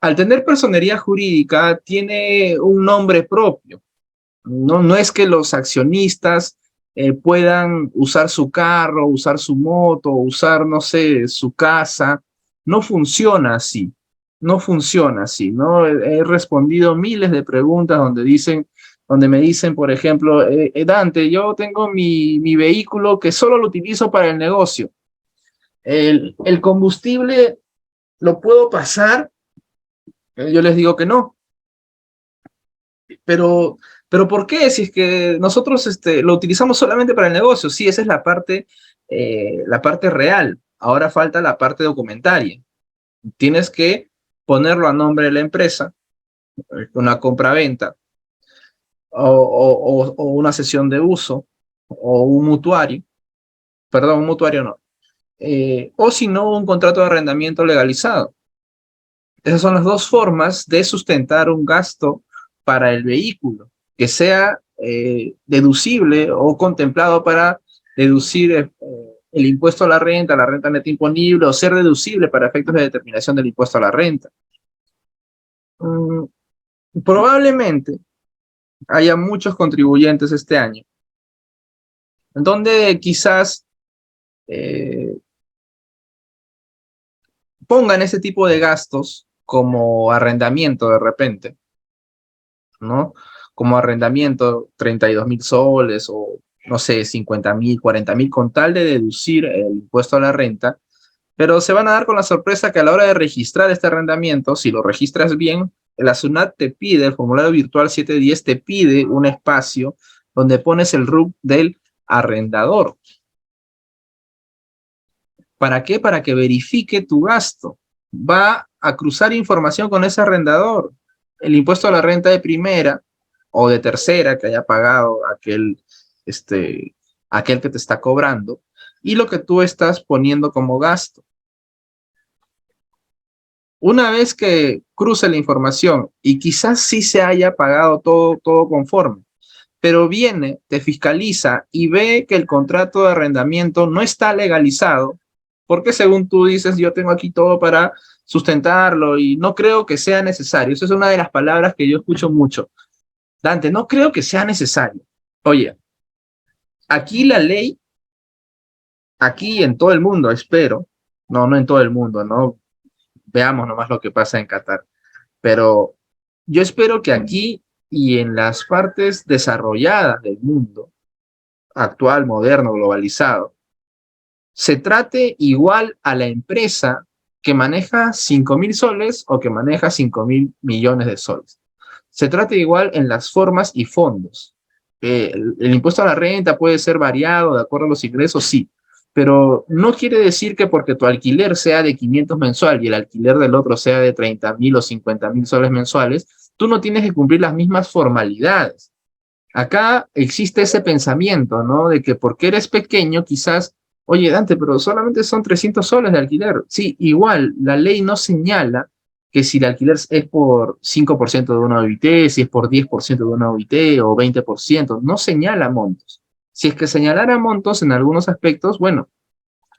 Al tener personería jurídica, tiene un nombre propio. No es que los accionistas puedan usar su carro, usar su moto, usar, no sé, su casa. No funciona así. No funciona así, ¿no? He respondido miles de preguntas donde me dicen, por ejemplo, Dante, yo tengo mi vehículo que solo lo utilizo para el negocio. El combustible lo puedo pasar. Yo les digo que no. Pero, pero ¿por qué? Si es que nosotros lo utilizamos solamente para el negocio. Sí, esa es la parte real. Ahora falta la parte documentaria. Tienes que ponerlo a nombre de la empresa, una compra-venta, o una sesión de uso, o un mutuario, perdón, un mutuario no, o si no, un contrato de arrendamiento legalizado. Esas son las dos formas de sustentar un gasto para el vehículo, que sea deducible o contemplado para deducir el impuesto a la renta neta imponible, o ser deducible para efectos de determinación del impuesto a la renta. Mm, Probablemente haya muchos contribuyentes este año, donde quizás eh, pongan ese tipo de gastos como arrendamiento de repente, ¿no? Como arrendamiento, 32.000 soles o, no sé, 50.000, 40.000, con tal de deducir el impuesto a la renta, pero se van a dar con la sorpresa que a la hora de registrar este arrendamiento, si lo registras bien, la SUNAT te pide, el formulario virtual 710 te pide un espacio donde pones el RUC del arrendador. ¿Para qué? Para que verifique tu gasto. Va a cruzar información con ese arrendador. El impuesto a la renta de primera o de tercera que haya pagado aquel que te está cobrando, y lo que tú estás poniendo como gasto. Una vez que cruce la información y quizás sí se haya pagado todo conforme, pero viene, te fiscaliza y ve que el contrato de arrendamiento no está legalizado, porque según tú dices, yo tengo aquí todo para sustentarlo y no creo que sea necesario. Esa es una de las palabras que yo escucho mucho. Dante, no creo que sea necesario. Oye, aquí la ley, aquí en todo el mundo, espero, no en todo el mundo, no veamos nomás lo que pasa en Qatar, pero yo espero que aquí y en las partes desarrolladas del mundo actual, moderno, globalizado, se trate igual a la empresa que maneja 5.000 soles o que maneja 5.000 millones de soles. Se trate igual en las formas y fondos. El impuesto a la renta puede ser variado de acuerdo a los ingresos, sí, pero no quiere decir que porque tu alquiler sea de 500 mensual y el alquiler del otro sea de 30.000 o 50.000 soles mensuales, tú no tienes que cumplir las mismas formalidades. Acá existe ese pensamiento, ¿no? De que porque eres pequeño, quizás, oye, Dante, pero solamente son 300 soles de alquiler. Sí, igual, la ley no señala que si el alquiler es por 5% de una OIT, si es por 10% de una OIT o 20%, no señala montos. Si es que señalara montos en algunos aspectos, bueno,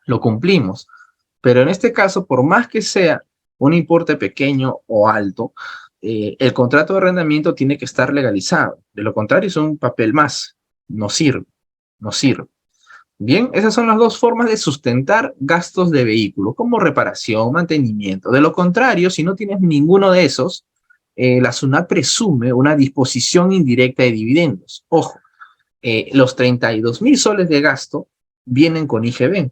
lo cumplimos. Pero en este caso, por más que sea un importe pequeño o alto, el contrato de arrendamiento tiene que estar legalizado. De lo contrario, es un papel más. No sirve. No sirve. Bien, esas son las dos formas de sustentar gastos de vehículo, como reparación, mantenimiento. De lo contrario, si no tienes ninguno de esos, la SUNAT presume una disposición indirecta de dividendos. Ojo, los 32.000 soles de gasto vienen con IGB.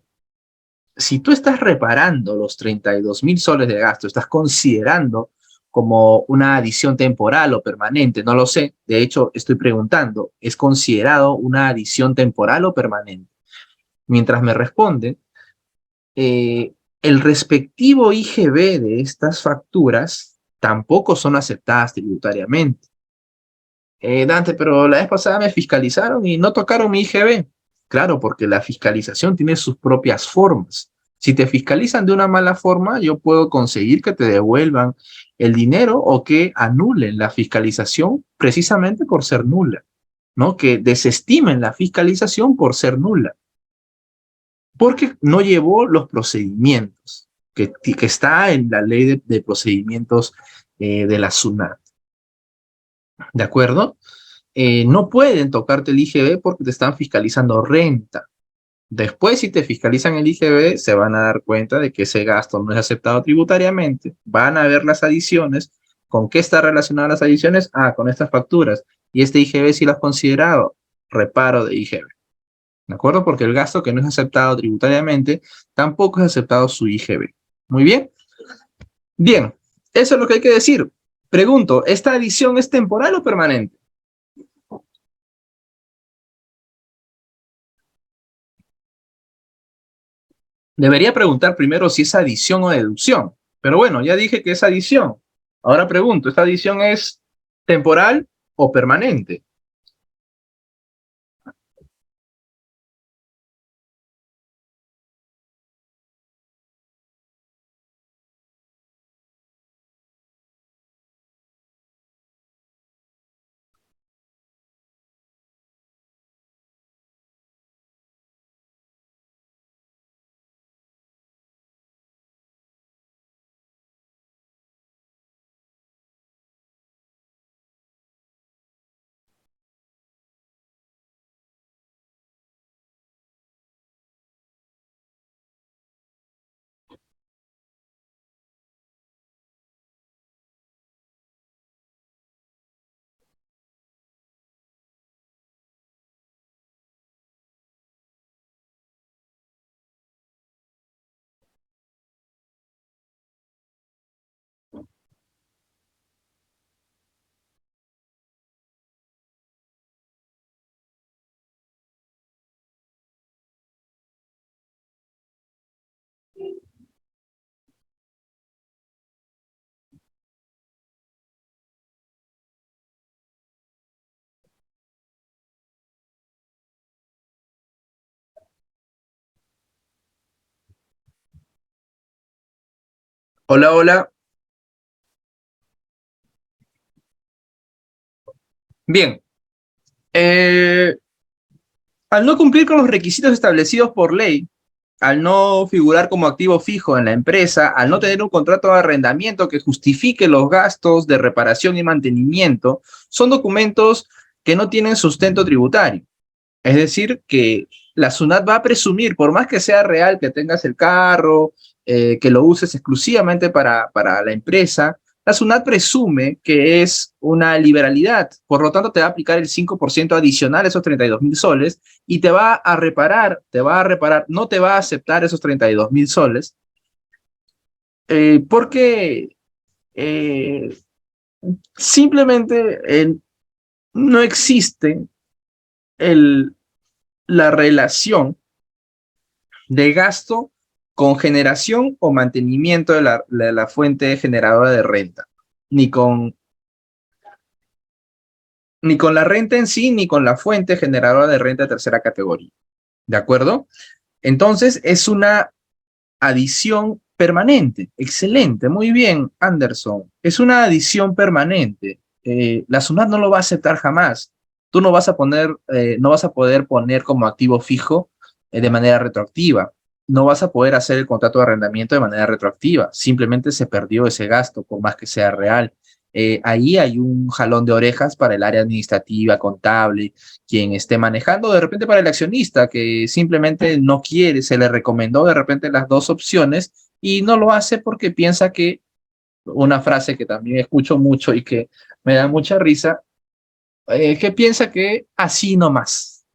Si tú estás reparando los 32.000 soles de gasto, estás considerando como una adición temporal o permanente, no lo sé, de hecho estoy preguntando, ¿es considerado una adición temporal o permanente? Mientras me responden, el respectivo IGB de estas facturas tampoco son aceptadas tributariamente. Dante, pero la vez pasada me fiscalizaron y no tocaron mi IGB. Claro, porque la fiscalización tiene sus propias formas. Si te fiscalizan de una mala forma, yo puedo conseguir que te devuelvan el dinero o que anulen la fiscalización precisamente por ser nula, ¿no? Que desestimen la fiscalización por ser nula, porque no llevó los procedimientos que está en la ley de procedimientos de la SUNAT. ¿De acuerdo? No pueden tocarte el IGB porque te están fiscalizando renta. Después, si te fiscalizan el IGB, se van a dar cuenta de que ese gasto no es aceptado tributariamente. Van a ver las adiciones. ¿Con qué está relacionadas las adiciones? Ah, con estas facturas. Y este IGB sí lo has considerado. Reparo de IGB. ¿De acuerdo? Porque el gasto que no es aceptado tributariamente, tampoco es aceptado su IGB. Muy bien. Bien. Eso es lo que hay que decir. Pregunto, ¿esta adición es temporal o permanente? Debería preguntar primero si es adición o deducción. Pero bueno, ya dije que es adición. Ahora pregunto, ¿esta adición es temporal o permanente? Hola, hola. Bien. Eh, Al no cumplir con los requisitos establecidos por ley, al no figurar como activo fijo en la empresa, al no tener un contrato de arrendamiento que justifique los gastos de reparación y mantenimiento, son documentos que no tienen sustento tributario. Es decir, que la SUNAT va a presumir, por más que sea real que tengas el carro, que lo uses exclusivamente para la empresa, la SUNAT presume que es una liberalidad, por lo tanto te va a aplicar el 5% adicional, esos 32.000 soles, y te va a reparar, no te va a aceptar esos 32.000 soles, porque eh, simplemente no existe el, la relación de gasto con generación o mantenimiento de la fuente generadora de renta, ni con, ni con la renta en sí, ni con la fuente generadora de renta de tercera categoría. ¿De acuerdo? Entonces es una adición permanente. Excelente, muy bien, Anderson. Es una adición permanente. La SUNAT no lo va a aceptar jamás. Tú no vas a poner, no vas a poder poner como activo fijo de manera retroactiva. No vas a poder hacer el contrato de arrendamiento de manera retroactiva. Simplemente se perdió ese gasto, por más que sea real. Ahí hay un jalón de orejas para el área administrativa, contable, quien esté manejando, de repente para el accionista que simplemente no quiere, se le recomendó de repente las dos opciones y no lo hace porque piensa que, una frase que también escucho mucho y que me da mucha risa, que piensa que así nomás.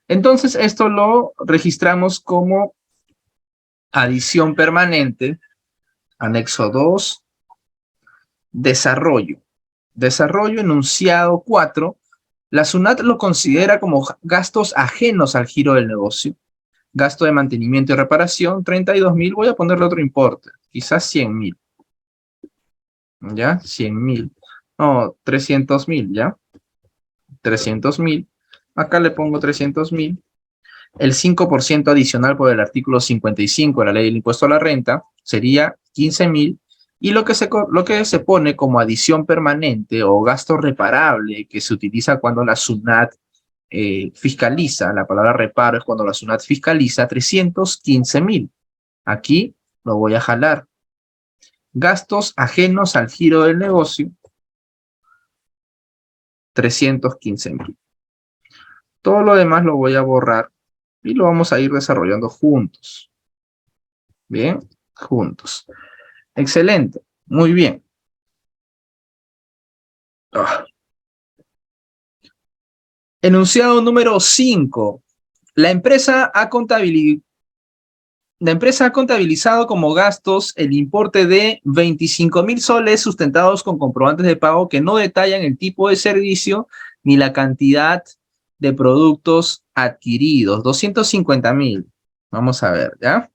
Entonces esto lo registramos como adición permanente, anexo 2, desarrollo. Desarrollo enunciado 4. La SUNAT lo considera como gastos ajenos al giro del negocio. Gasto de mantenimiento y reparación, 32.000. Voy a ponerle otro importe, quizás 100.000. ¿Ya? 100.000. No, 300.000, ¿ya? 300.000. Acá le pongo 300.000. El 5% adicional por el artículo 55 de la ley del impuesto a la renta sería 15.000. Y lo que se pone como adición permanente o gasto reparable que se utiliza cuando la SUNAT fiscaliza, la palabra reparo es cuando la SUNAT fiscaliza, 315.000. Aquí lo voy a jalar. Gastos ajenos al giro del negocio, 315.000. Todo lo demás lo voy a borrar y lo vamos a ir desarrollando juntos. Bien, juntos. Excelente, muy bien. Ah. Enunciado número 5. La empresa ha contabilizado como gastos el importe de 25.000 soles sustentados con comprobantes de pago que no detallan el tipo de servicio ni la cantidad de productos adquiridos. 250.000. Vamos a ver, ¿ya?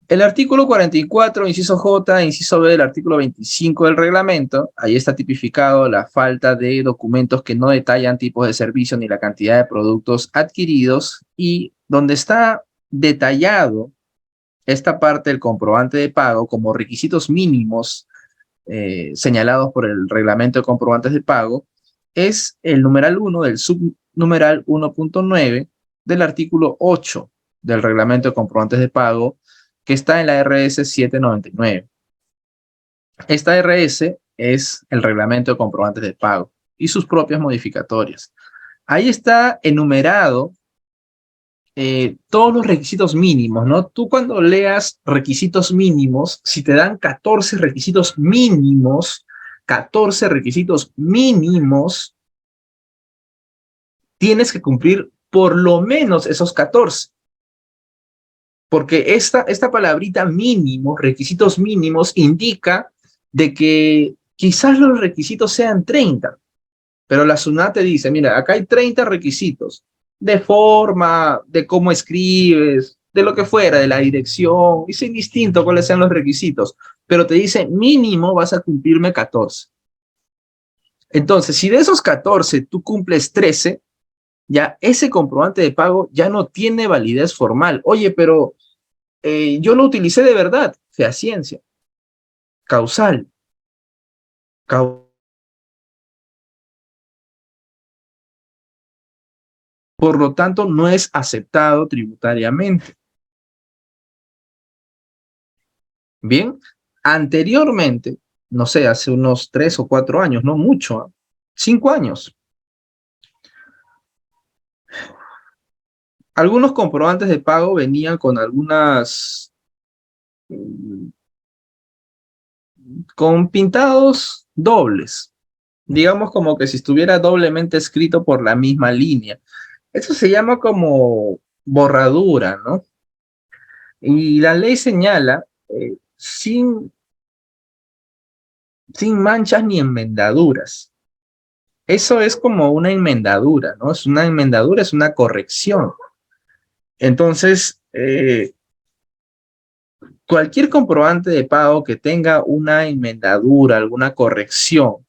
El artículo 44, inciso J, inciso B del artículo 25 del reglamento, ahí está tipificado la falta de documentos que no detallan tipos de servicio ni la cantidad de productos adquiridos, y donde está detallado esta parte del comprobante de pago como requisitos mínimos señalados por el reglamento de comprobantes de pago, es el numeral 1 del subnumeral 1.9 del artículo 8 del reglamento de comprobantes de pago, que está en la RS 799. Esta RS es el reglamento de comprobantes de pago y sus propias modificatorias. Ahí está enumerado todos los requisitos mínimos, ¿no? Tú cuando leas requisitos mínimos, si te dan 14 requisitos mínimos, 14 requisitos mínimos, tienes que cumplir por lo menos esos 14. Porque esta palabrita mínimo, requisitos mínimos, indica de que quizás los requisitos sean 30, pero la SUNAT te dice, mira, acá hay 30 requisitos, de forma, de cómo escribes, de lo que fuera, de la dirección, es indistinto cuáles sean los requisitos, pero te dice mínimo vas a cumplirme 14. Entonces, si de esos 14 tú cumples 13, ya ese comprobante de pago ya no tiene validez formal. Oye, pero yo lo utilicé de verdad, fehaciencia, causal, por lo tanto no es aceptado tributariamente. Bien, anteriormente, no sé, hace unos 3 o 4 años, no mucho, 5 años, algunos comprobantes de pago venían con algunas, con pintados dobles, digamos como que si estuviera doblemente escrito por la misma línea. Eso se llama como borradura, ¿no? Y la ley señala, sin manchas ni enmendaduras. Eso es como una enmendadura, ¿no? Es una enmendadura, es una corrección. Entonces, cualquier comprobante de pago que tenga una enmendadura, alguna corrección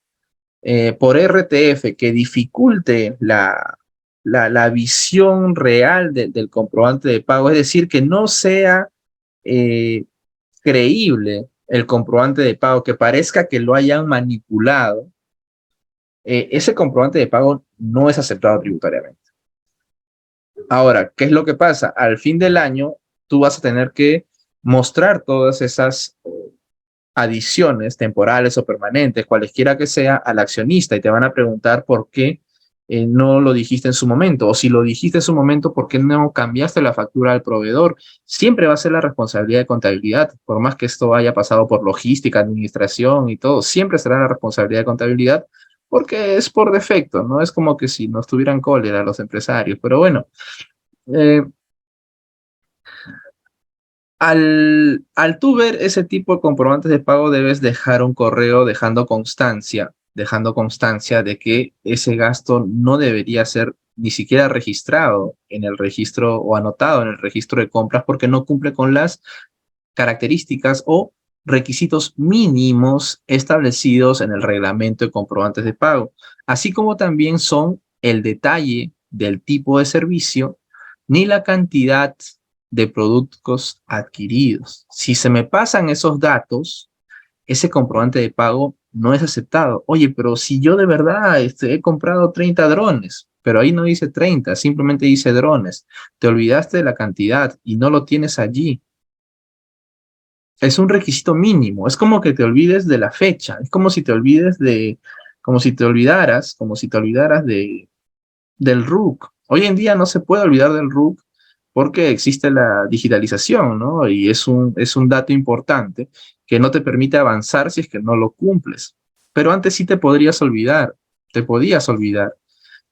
por RTF que dificulte la visión real del comprobante de pago, es decir, que no sea eh, creíble el comprobante de pago, que parezca que lo hayan manipulado, ese comprobante de pago no es aceptado tributariamente. Ahora, ¿qué es lo que pasa? Al fin del año, tú vas a tener que mostrar todas esas adiciones temporales o permanentes, cualesquiera que sea, al accionista y te van a preguntar por qué no lo dijiste en su momento, o si lo dijiste en su momento, ¿por qué no cambiaste la factura al proveedor? Siempre va a ser la responsabilidad de contabilidad, por más que esto haya pasado por logística, administración y todo, siempre será la responsabilidad de contabilidad porque es por defecto, no es como que si nos tuvieran cólera los empresarios, pero bueno, eh, al tú ver ese tipo de comprobantes de pago, debes dejar un correo dejando constancia de que ese gasto no debería ser ni siquiera registrado en el registro o anotado en el registro de compras porque no cumple con las características o requisitos mínimos establecidos en el reglamento de comprobantes de pago, así como también son el detalle del tipo de servicio ni la cantidad de productos adquiridos. Si se me pasan esos datos, ese comprobante de pago no es aceptado. Oye, pero si yo de verdad he comprado 30 drones, pero ahí no dice 30, simplemente dice drones. Te olvidaste de la cantidad y no lo tienes allí. Es un requisito mínimo. Es como que te olvides de la fecha. Es como si te olvides de, como si te olvidaras del RUC. Hoy en día no se puede olvidar del RUC porque existe la digitalización, ¿no? Y es un dato importante que no te permite avanzar si es que no lo cumples. Pero antes sí te podías olvidar.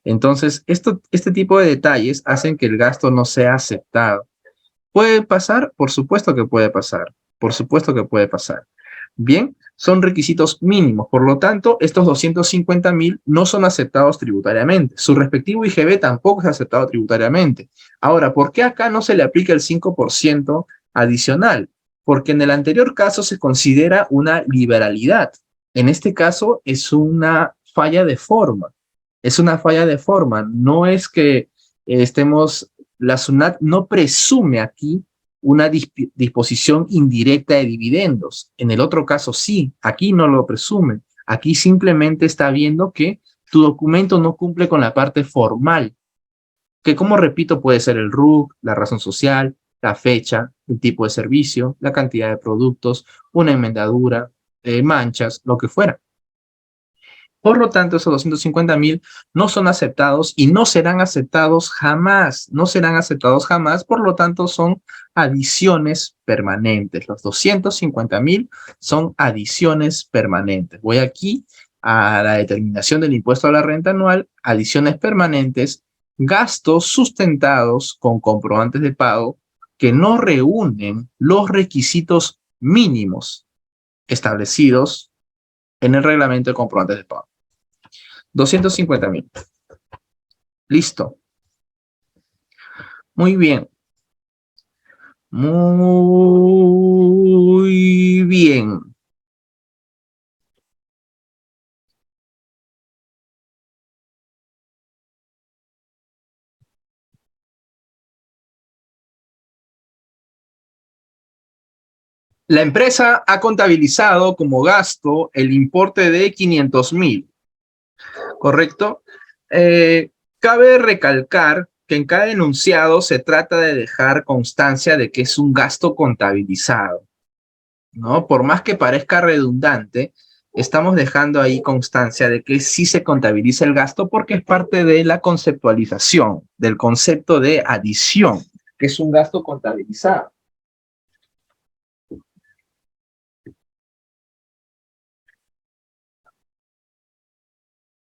Entonces, este tipo de detalles hacen que el gasto no sea aceptado. ¿Puede pasar? Por supuesto que puede pasar. Por supuesto que puede pasar. Bien, son requisitos mínimos. Por lo tanto, estos 250.000 no son aceptados tributariamente. Su respectivo IGB tampoco es aceptado tributariamente. Ahora, ¿por qué acá no se le aplica el 5% adicional? Porque en el anterior caso se considera una liberalidad. En este caso es una falla de forma. Es una falla de forma. No es que estemos la SUNAT no presume aquí una disposición indirecta de dividendos. En el otro caso sí, aquí no lo presume. Aquí simplemente está viendo que tu documento no cumple con la parte formal, que como repito puede ser el RUC, la razón social, la fecha, el tipo de servicio, la cantidad de productos, una enmendadura, manchas, lo que fuera. Por lo tanto, esos 250.000 no son aceptados y no serán aceptados jamás, no serán aceptados jamás, por lo tanto son adiciones permanentes. Los 250.000 son adiciones permanentes. Voy aquí a la determinación del impuesto a la renta anual, adiciones permanentes, gastos sustentados con comprobantes de pago que no reúnen los requisitos mínimos establecidos en el reglamento de comprobantes de pago. 250.000. Listo. Muy bien. Muy bien. La empresa ha contabilizado como gasto el importe de 500.000, ¿correcto? Cabe recalcar que en cada enunciado se trata de dejar constancia de que es un gasto contabilizado, ¿no? Por más que parezca redundante, estamos dejando ahí constancia de que sí se contabiliza el gasto porque es parte de la conceptualización, del concepto de adición, que es un gasto contabilizado.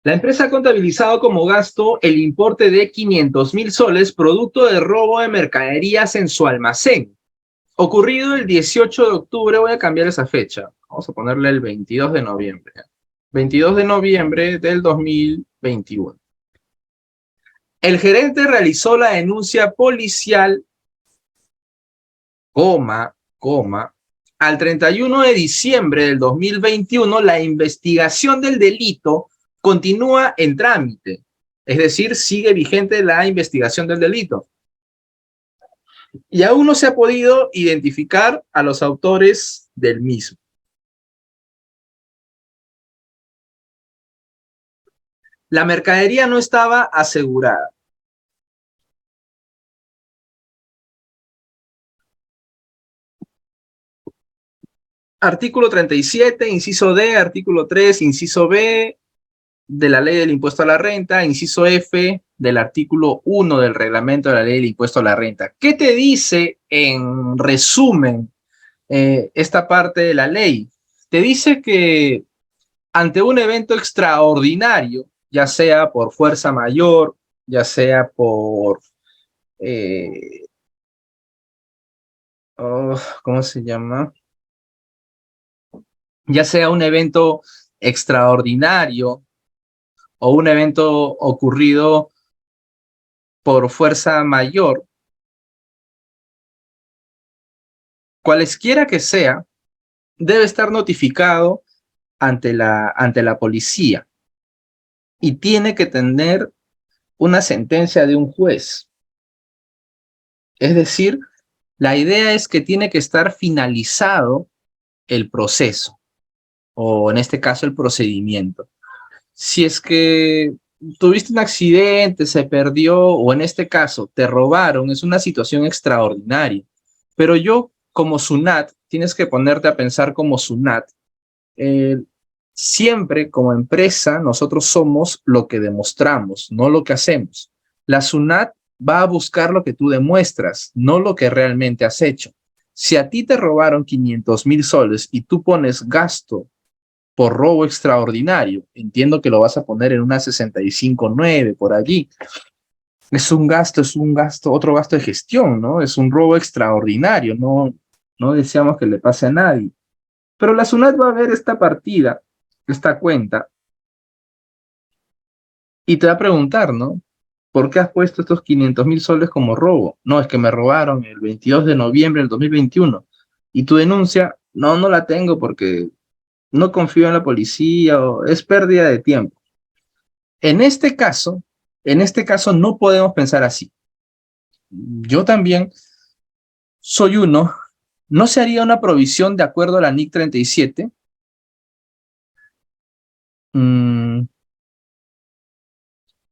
La empresa ha contabilizado como gasto el importe de 500.000 soles producto de robo de mercaderías en su almacén. Ocurrido el 18 de octubre, voy a cambiar esa fecha. Vamos a ponerle el 22 de noviembre. 22 de noviembre del 2021. El gerente realizó la denuncia policial, al 31 de diciembre del 2021, la investigación del delito continúa en trámite. Es decir, sigue vigente la investigación del delito. Y aún no se ha podido identificar a los autores del mismo. La mercadería no estaba asegurada. Artículo 37, inciso D, artículo 3, inciso B de la Ley del Impuesto a la Renta, inciso F del artículo 1 del reglamento de la Ley del Impuesto a la Renta. ¿Qué te dice en resumen esta parte de la ley? Te dice que ante un evento extraordinario, ya sea por fuerza mayor, ya sea por, ¿cómo se llama? Ya sea un evento extraordinario o un evento ocurrido por fuerza mayor, cualesquiera que sea, debe estar notificado ante la policía y tiene que tener una sentencia de un juez. Es decir, la idea es que tiene que estar finalizado el proceso, o en este caso el procedimiento. Si es que tuviste un accidente, se perdió, o en este caso te robaron, es una situación extraordinaria. Pero yo, como SUNAT, tienes que ponerte a pensar como SUNAT. Siempre como empresa nosotros somos lo que demostramos, no lo que hacemos. La SUNAT va a buscar lo que tú demuestras, no lo que realmente has hecho. Si a ti te robaron 500,000 soles y tú pones gasto por robo extraordinario, entiendo que lo vas a poner en una 65.9 por allí. Es un gasto, otro gasto de gestión, ¿no? Es un robo extraordinario, no deseamos que le pase a nadie. Pero la SUNAT va a ver esta partida, esta cuenta, y te va a preguntar, ¿no? ¿Por qué has puesto estos 500,000 soles como robo? No, es que me robaron el 22 de noviembre del 2021. Y tu denuncia, no la tengo porque no confío en la policía o es pérdida de tiempo. En este caso no podemos pensar así. Yo también soy uno. ¿No se haría una provisión de acuerdo a la NIC 37?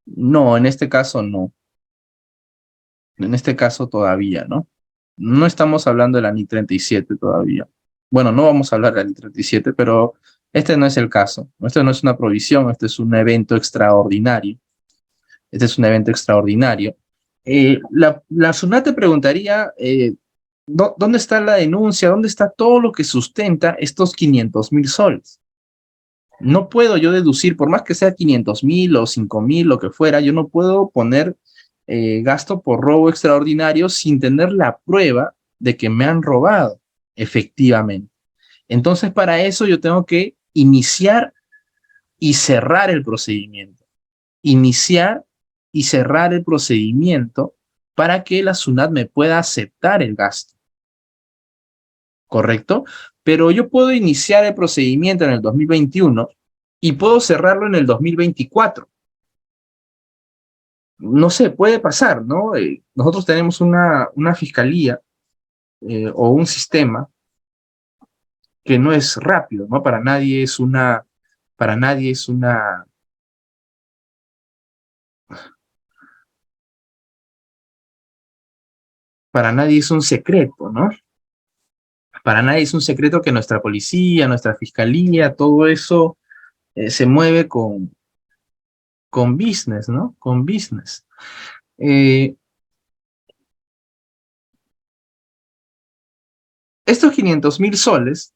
No, en este caso no. En este caso todavía, ¿no? No estamos hablando de la NIC 37 todavía. Bueno, no vamos a hablar de la NIC 37, pero este no es el caso. Esto no es una provisión, este es un evento extraordinario. Este es un evento extraordinario. La SUNAT te preguntaría, ¿dónde está la denuncia? ¿Dónde está todo lo que sustenta estos 500,000 soles? No puedo yo deducir, por más que sea 500,000 o 5,000, lo que fuera, yo no puedo poner gasto por robo extraordinario sin tener la prueba de que me han robado efectivamente. Entonces, para eso yo tengo que iniciar y cerrar el procedimiento. Iniciar y cerrar el procedimiento para que la SUNAT me pueda aceptar el gasto. ¿Correcto? Pero yo puedo iniciar el procedimiento en el 2021 y puedo cerrarlo en el 2024. No sé, puede pasar, ¿no? Nosotros tenemos una fiscalía o un sistema que no es rápido, ¿no? Para nadie es un secreto, ¿no? Para nadie es un secreto que nuestra policía, nuestra fiscalía, todo eso se mueve con business, ¿no? Con business. Estos 500,000 soles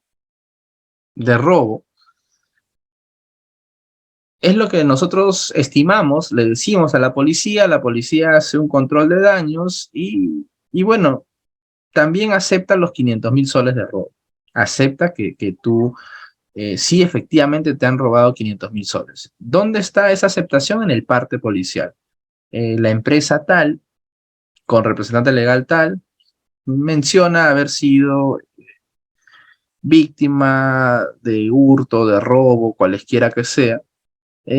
de robo es lo que nosotros estimamos, le decimos a la policía hace un control de daños y bueno, también acepta los 500,000 soles de robo. Acepta que tú sí, efectivamente te han robado 500.000 soles. ¿Dónde está esa aceptación? En el parte policial. La empresa tal, con representante legal tal, menciona haber sido víctima de hurto, de robo, cualesquiera que sea,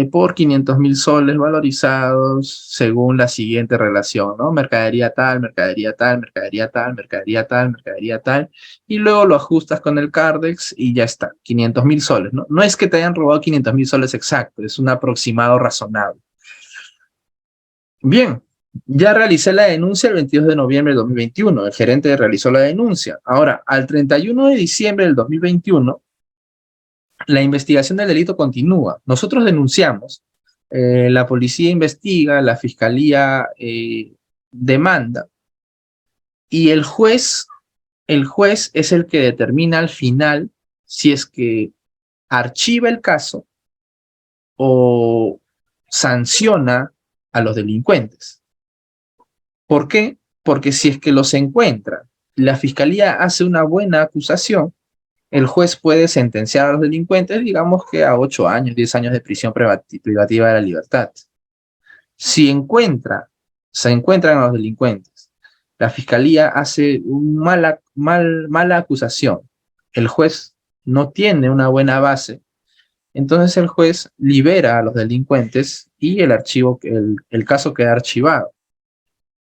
por 500.000 soles valorizados según la siguiente relación, ¿no? Mercadería tal, mercadería tal, mercadería tal, mercadería tal, mercadería tal, y luego lo ajustas con el Cardex y ya está, 500.000 soles, ¿no? No es que te hayan robado 500.000 soles exacto, es un aproximado razonable. Bien, ya realicé la denuncia el 22 de noviembre de 2021, el gerente realizó la denuncia. Ahora, al 31 de diciembre del 2021, la investigación del delito continúa. Nosotros denunciamos, la policía investiga, la fiscalía demanda, y el juez es el que determina al final si es que archiva el caso o sanciona a los delincuentes. ¿Por qué? Porque si es que los encuentra, la fiscalía hace una buena acusación, el juez puede sentenciar a los delincuentes, digamos que a 8 años, 10 años de prisión privativa de la libertad. Si se encuentran a los delincuentes, la fiscalía hace una mala acusación, el juez no tiene una buena base, entonces el juez libera a los delincuentes y el caso queda archivado,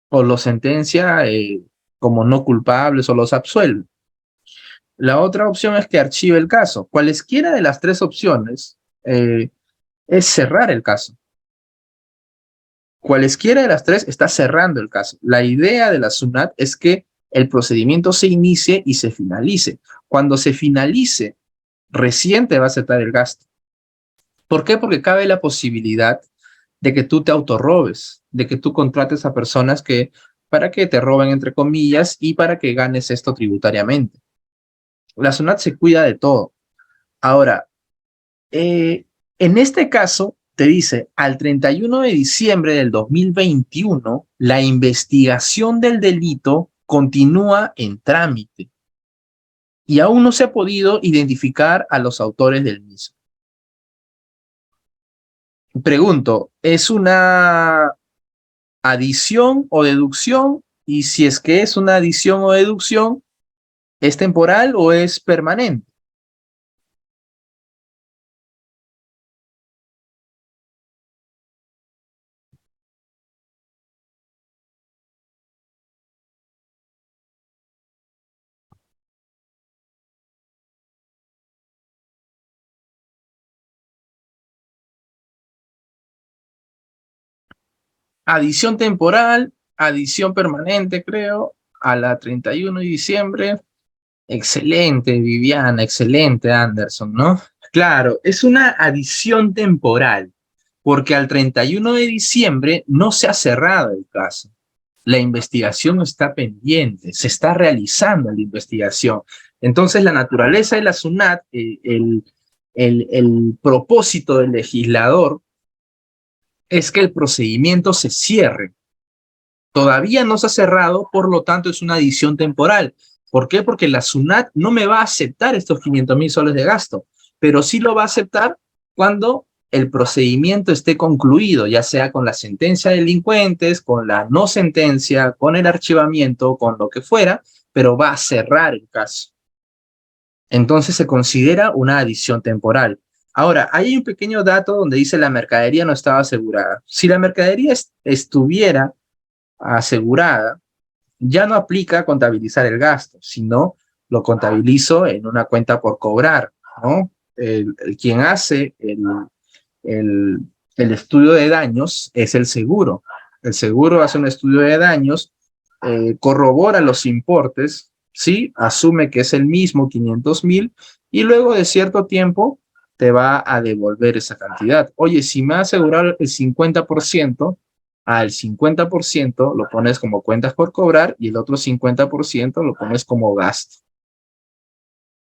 o los sentencia como no culpables o los absuelve. La otra opción es que archive el caso. Cualesquiera de las tres opciones es cerrar el caso. Cualesquiera de las tres está cerrando el caso. La idea de la SUNAT es que el procedimiento se inicie y se finalice. Cuando se finalice, recién te va a aceptar el gasto. ¿Por qué? Porque cabe la posibilidad de que tú te autorrobes, de que tú contrates a personas para que te roben, entre comillas, y para que ganes esto tributariamente. La SUNAT se cuida de todo. Ahora, en este caso, te dice, al 31 de diciembre del 2021, la investigación del delito continúa en trámite y aún no se ha podido identificar a los autores del mismo. Pregunto, ¿es una adición o deducción? Y si es que es una adición o deducción, ¿es temporal o es permanente? Adición temporal, adición permanente, creo, a la 31 de diciembre. Excelente, Viviana, excelente, Anderson, ¿no? Claro, es una adición temporal, porque al 31 de diciembre no se ha cerrado el caso. La investigación está pendiente, se está realizando la investigación. Entonces, la naturaleza de la SUNAT, el propósito del legislador es que el procedimiento se cierre. Todavía no se ha cerrado, por lo tanto es una adición temporal. ¿Por qué? Porque la SUNAT no me va a aceptar estos 500.000 soles de gasto, pero sí lo va a aceptar cuando el procedimiento esté concluido, ya sea con la sentencia de delincuentes, con la no sentencia, con el archivamiento, con lo que fuera, pero va a cerrar el caso. Entonces se considera una adición temporal. Ahora, hay un pequeño dato donde dice la mercadería no estaba asegurada. Si la mercadería estuviera asegurada, ya no aplica contabilizar el gasto, sino lo contabilizo en una cuenta por cobrar, ¿no? Quien hace el, el estudio de daños es el seguro. El seguro hace un estudio de daños, corrobora los importes, ¿sí? Asume que es el mismo, 500.000, y luego de cierto tiempo te va a devolver esa cantidad. Oye, si me ha asegurado el 50%, al 50% lo pones como cuentas por cobrar y el otro 50% lo pones como gasto.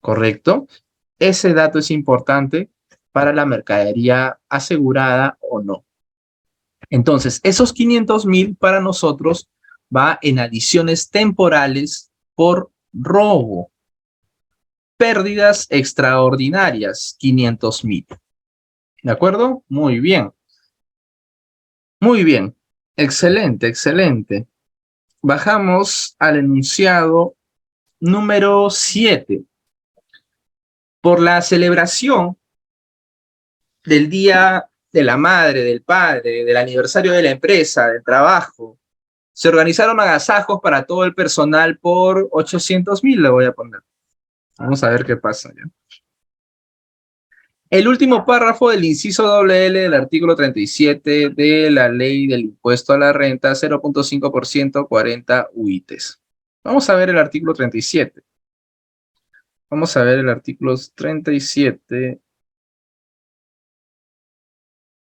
¿Correcto? Ese dato es importante para la mercadería asegurada o no. Entonces, esos 500.000 para nosotros va en adiciones temporales por robo. Pérdidas extraordinarias, 500.000. ¿De acuerdo? Muy bien. Muy bien. Excelente, excelente. Bajamos al enunciado número 7. Por la celebración del Día de la Madre, del Padre, del aniversario de la empresa, del trabajo, se organizaron agasajos para todo el personal por 800.000, le voy a poner. Vamos a ver qué pasa ya. El último párrafo del inciso doble L del artículo 37 de la ley del impuesto a la renta, 0.5%, 40 UITs. Vamos a ver el artículo 37. Vamos a ver el artículo 37.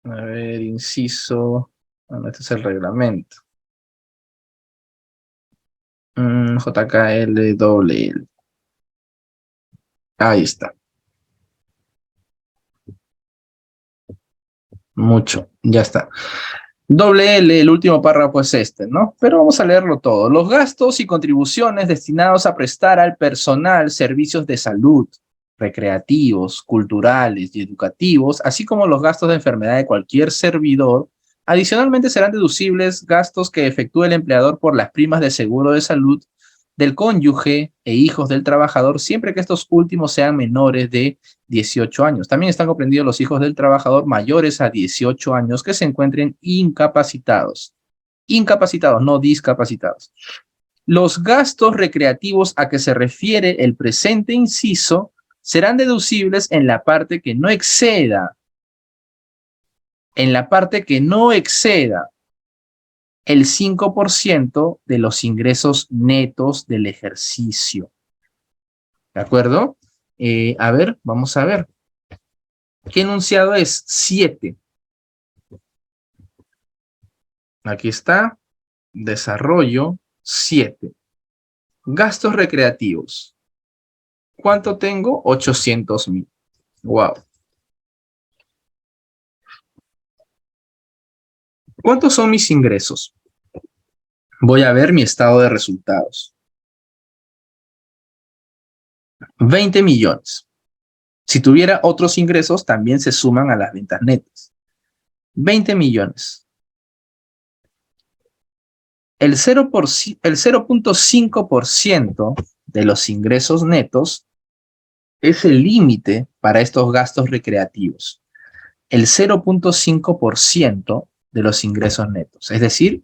A ver, inciso. Bueno, este es el reglamento. JKL. Ahí está. Mucho, ya está. Doble L, el último párrafo es este, ¿no? Pero vamos a leerlo todo. Los gastos y contribuciones destinados a prestar al personal servicios de salud, recreativos, culturales y educativos, así como los gastos de enfermedad de cualquier servidor, adicionalmente serán deducibles gastos que efectúe el empleador por las primas de seguro de salud del cónyuge e hijos del trabajador, siempre que estos últimos sean menores de 18 años. También están comprendidos los hijos del trabajador mayores a 18 años que se encuentren incapacitados. Incapacitados, no discapacitados. Los gastos recreativos a que se refiere el presente inciso serán deducibles en la parte que no exceda, el 5% de los ingresos netos del ejercicio. ¿De acuerdo? A ver, vamos a ver. ¿Qué enunciado es? 7. Aquí está. Desarrollo 7. Gastos recreativos. ¿Cuánto tengo? 800.000. Wow. ¿Cuántos son mis ingresos? Voy a ver mi estado de resultados. 20 millones. Si tuviera otros ingresos, también se suman a las ventas netas. 20 millones. El 0.5% de los ingresos netos es el límite para estos gastos recreativos. El 0.5% de los ingresos netos. Es decir,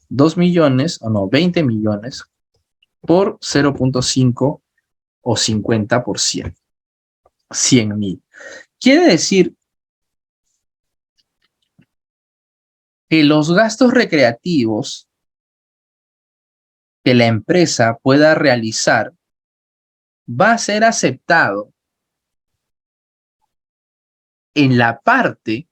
2 millones, o no, 20 millones por 0.5 o 50%. 100.000. Quiere decir que los gastos recreativos que la empresa pueda realizar va a ser aceptado en la parte,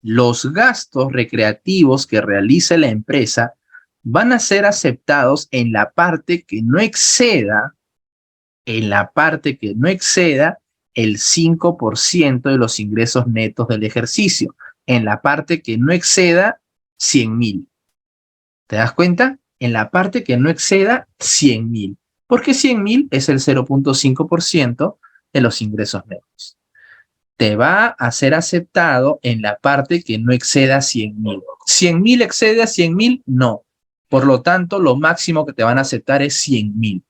los gastos recreativos que realice la empresa van a ser aceptados en la parte que no exceda, el 5% de los ingresos netos del ejercicio, en la parte que no exceda 100.000. ¿Te das cuenta? En la parte que no exceda 100.000. Porque 100.000 es el 0.5% de los ingresos netos. Te va a ser aceptado en la parte que no exceda 100.000. ¿100.000 excede a 100.000? No. Por lo tanto, lo máximo que te van a aceptar es 100.000.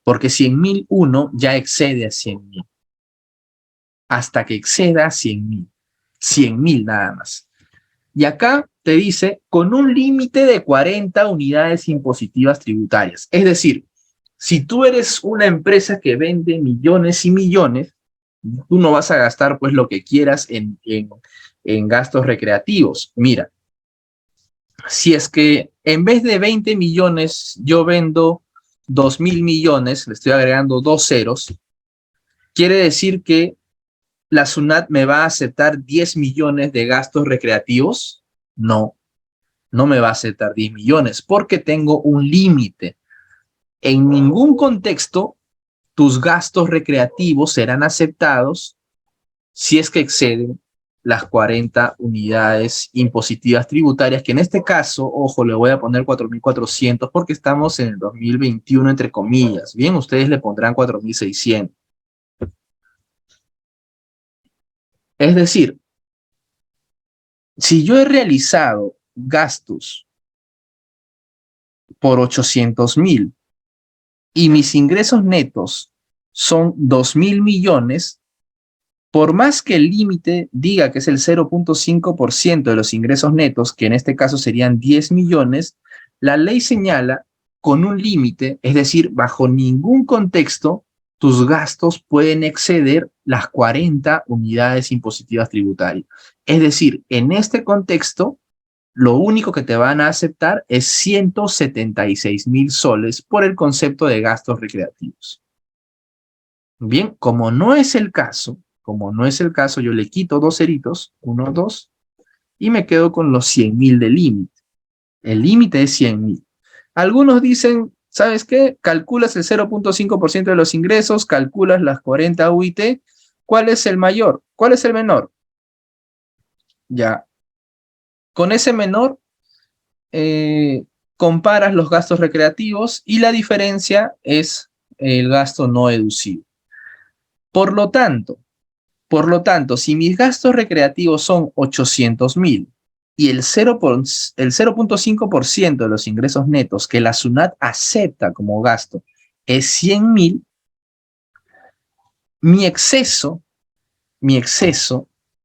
Porque 100.001 ya excede a 100.000. Hasta que exceda a 100.000. 100.000 nada más. Y acá te dice, con un límite de 40 unidades impositivas tributarias. Es decir, si tú eres una empresa que vende millones y millones, tú no vas a gastar pues lo que quieras en gastos recreativos. Mira, si es que en vez de 20 millones yo vendo 2.000 millones, le estoy agregando 2 ceros, quiere decir que la SUNAT me va a aceptar 10 millones de gastos recreativos. No, no me va a aceptar 10 millones porque tengo un límite. En ningún contexto tus gastos recreativos serán aceptados si es que exceden las 40 unidades impositivas tributarias, que en este caso, ojo, le voy a poner 4.400 porque estamos en el 2021, entre comillas. Bien, ustedes le pondrán 4.600. Es decir, si yo he realizado gastos por 800.000 y mis ingresos netos son 2.000 millones, por más que el límite diga que es el 0.5% de los ingresos netos, que en este caso serían 10 millones, la ley señala con un límite, es decir, bajo ningún contexto, tus gastos pueden exceder las 40 unidades impositivas tributarias. Es decir, en este contexto, lo único que te van a aceptar es 176.000 soles por el concepto de gastos recreativos. Bien, como no es el caso, yo le quito 2 ceritos, 1, 2, y me quedo con los 100.000 de límite. El límite es 100.000. Algunos dicen, ¿sabes qué? Calculas el 0.5% de los ingresos, calculas las 40 UIT. ¿Cuál es el mayor? ¿Cuál es el menor? Ya. Con ese menor, comparas los gastos recreativos y la diferencia es el gasto no deducible. Por lo tanto, si mis gastos recreativos son 800.000 y el 0.5% de los ingresos netos que la SUNAT acepta como gasto es 100.000, mi exceso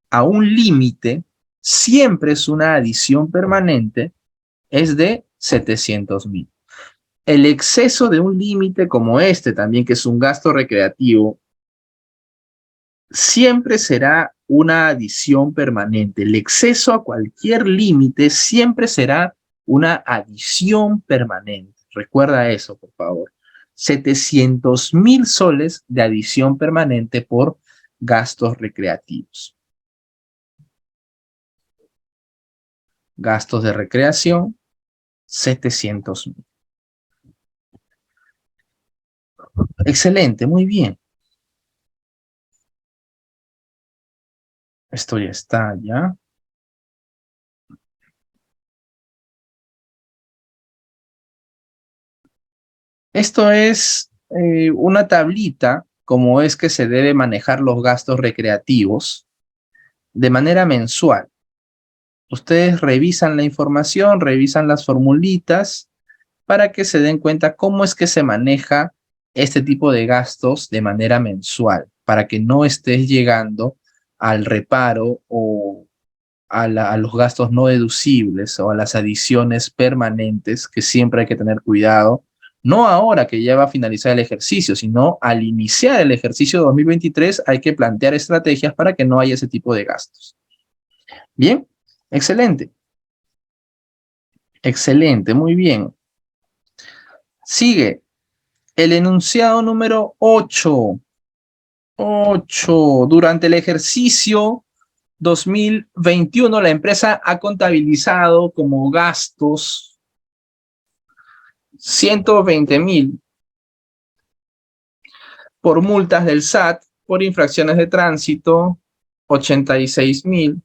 a un límite siempre es una adición permanente, es de 700.000. El exceso de un límite como este también, que es un gasto recreativo, siempre será una adición permanente. El exceso a cualquier límite siempre será una adición permanente. Recuerda eso, por favor. 700.000 soles de adición permanente por gastos recreativos. Gastos de recreación, 700.000. Excelente, muy bien. Esto ya está, ¿ya? Esto es una tablita, como es que se debe manejar los gastos recreativos de manera mensual. Ustedes revisan la información, revisan las formulitas para que se den cuenta cómo es que se maneja este tipo de gastos de manera mensual, para que no estés llegando al reparo o a los gastos no deducibles o a las adiciones permanentes, que siempre hay que tener cuidado, no ahora que ya va a finalizar el ejercicio, sino al iniciar el ejercicio 2023 hay que plantear estrategias para que no haya ese tipo de gastos. Bien, excelente. Excelente, muy bien. Sigue el enunciado número 8. 8. Durante el ejercicio 2021, la empresa ha contabilizado como gastos 120.000 por multas del SAT, por infracciones de tránsito, 86.000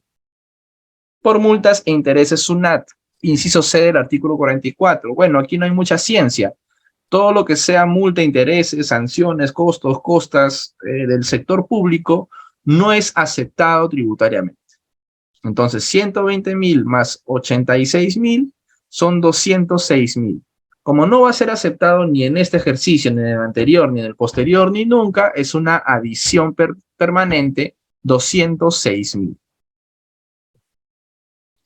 por multas e intereses SUNAT, inciso C del artículo 44. Bueno, aquí no hay mucha ciencia. Todo lo que sea multa, intereses, sanciones, costos, costas del sector público no es aceptado tributariamente. Entonces, 120.000 más 86.000 son 206.000. Como no va a ser aceptado ni en este ejercicio, ni en el anterior, ni en el posterior, ni nunca, es una adición permanente, 206.000.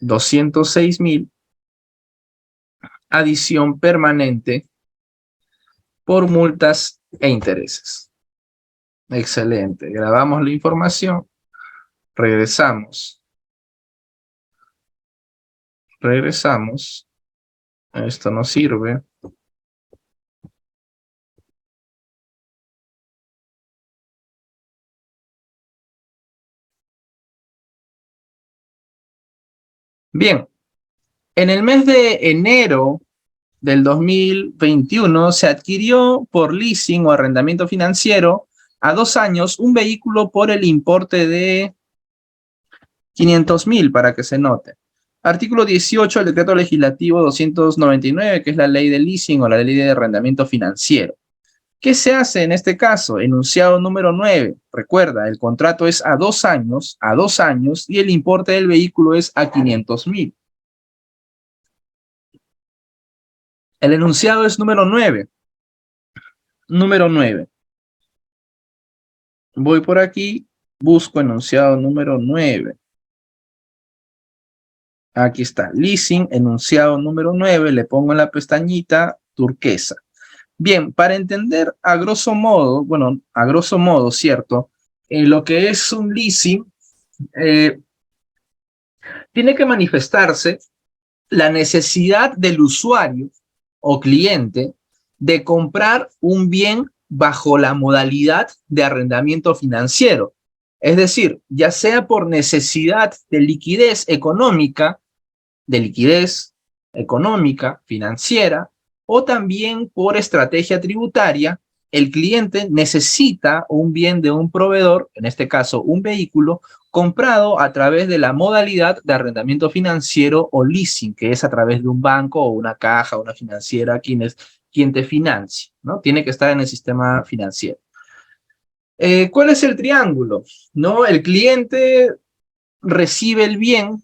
206.000, adición permanente por multas e intereses. Excelente. Grabamos la información. Regresamos. Esto no sirve. Bien. En el mes de enero del 2021 se adquirió por leasing o arrendamiento financiero a 2 años un vehículo por el importe de 500.000 para que se note. Artículo 18 del Decreto Legislativo 299, que es la ley de leasing o la ley de arrendamiento financiero. ¿Qué se hace en este caso? Enunciado número 9. Recuerda, el contrato es a 2 años, y el importe del vehículo es a 500.000. El enunciado es número 9. Número 9. Voy por aquí, busco enunciado número 9. Aquí está, leasing, enunciado número 9, le pongo en la pestañita turquesa. Bien, para entender a grosso modo, bueno, a grosso modo, ¿cierto? Lo que es un leasing, tiene que manifestarse la necesidad del usuario o cliente de comprar un bien bajo la modalidad de arrendamiento financiero. Es decir, ya sea por necesidad de liquidez económica, financiera, o también por estrategia tributaria, el cliente necesita un bien de un proveedor, en este caso un vehículo, comprado a través de la modalidad de arrendamiento financiero o leasing, que es a través de un banco o una caja o una financiera quien te financie, ¿no? Tiene que estar en el sistema financiero. ¿Cuál es el triángulo? ¿No? El cliente recibe el bien,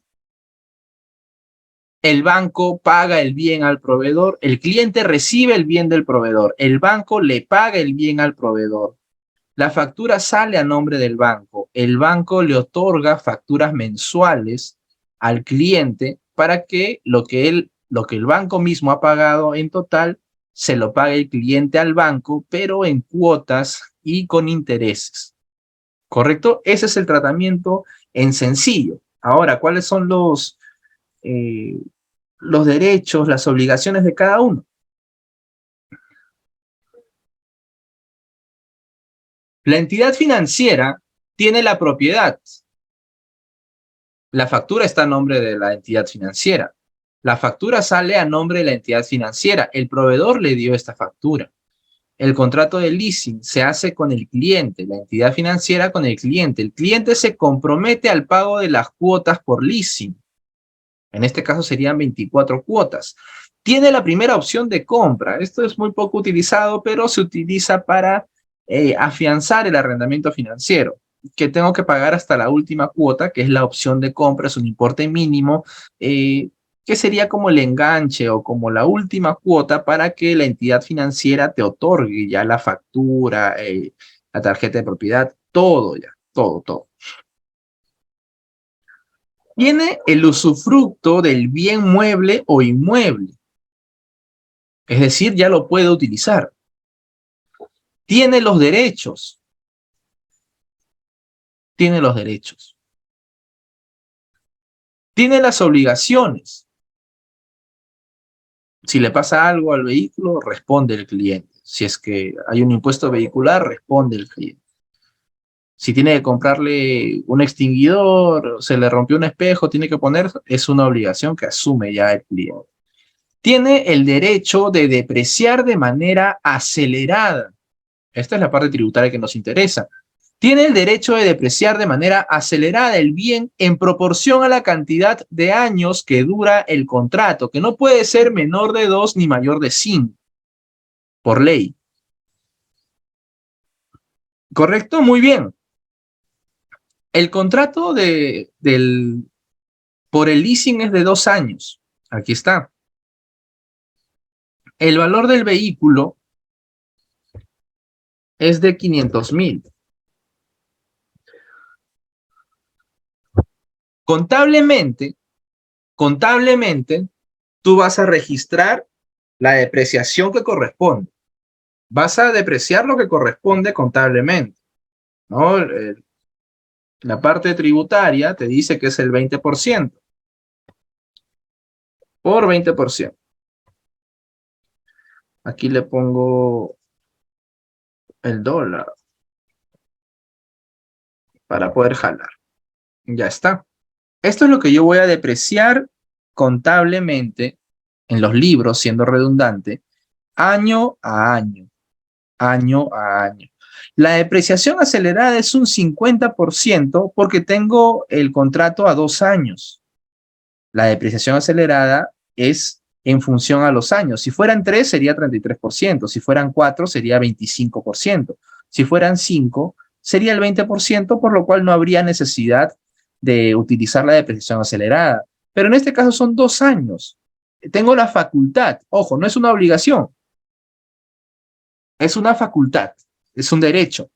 el banco paga el bien al proveedor, el cliente recibe el bien del proveedor, el banco le paga el bien al proveedor. La factura sale a nombre del banco, el banco le otorga facturas mensuales al cliente para que lo que el banco mismo ha pagado en total se lo pague el cliente al banco, pero en cuotas y con intereses. ¿Correcto? Ese es el tratamiento en sencillo. Ahora, ¿cuáles son los derechos, las obligaciones de cada uno? La entidad financiera tiene la propiedad. La factura está a nombre de la entidad financiera. La factura sale a nombre de la entidad financiera. El proveedor le dio esta factura. El contrato de leasing se hace con el cliente, la entidad financiera con el cliente. El cliente se compromete al pago de las cuotas por leasing. En este caso serían 24 cuotas. Tiene la primera opción de compra. Esto es muy poco utilizado, pero se utiliza para afianzar el arrendamiento financiero, que tengo que pagar hasta la última cuota, que es la opción de compra, es un importe mínimo, que sería como el enganche o como la última cuota para que la entidad financiera te otorgue ya la factura, la tarjeta de propiedad, todo ya, todo. Tiene el usufructo del bien mueble o inmueble. Es decir, ya lo puede utilizar. Tiene los derechos. Tiene los derechos. Tiene las obligaciones. Si le pasa algo al vehículo, responde el cliente. Si es que hay un impuesto vehicular, responde el cliente. Si tiene que comprarle un extinguidor, se le rompió un espejo, tiene que poner, es una obligación que asume ya el cliente. Tiene el derecho de depreciar de manera acelerada. Esta es la parte tributaria que nos interesa. Tiene el derecho de depreciar de manera acelerada el bien en proporción a la cantidad de años que dura el contrato, que no puede ser menor de 2 ni mayor de 5, por ley. ¿Correcto? Muy bien. El contrato por el leasing es de 2 años. Aquí está. El valor del vehículo es de 500.000. Contablemente, tú vas a registrar la depreciación que corresponde. Vas a depreciar lo que corresponde contablemente, ¿no? La parte tributaria te dice que es el 20% por 20%. Aquí le pongo el dólar para poder jalar. Ya está. Esto es lo que yo voy a depreciar contablemente en los libros, siendo redundante, año a año. La depreciación acelerada es un 50% porque tengo el contrato a 2 años. La depreciación acelerada es en función a los años. Si fueran 3 sería 33%, si fueran 4 sería 25%, si fueran 5 sería el 20%, por lo cual no habría necesidad de utilizar la depreciación acelerada. Pero en este caso son 2 años. Tengo la facultad, ojo, no es una obligación, es una facultad, es un derecho.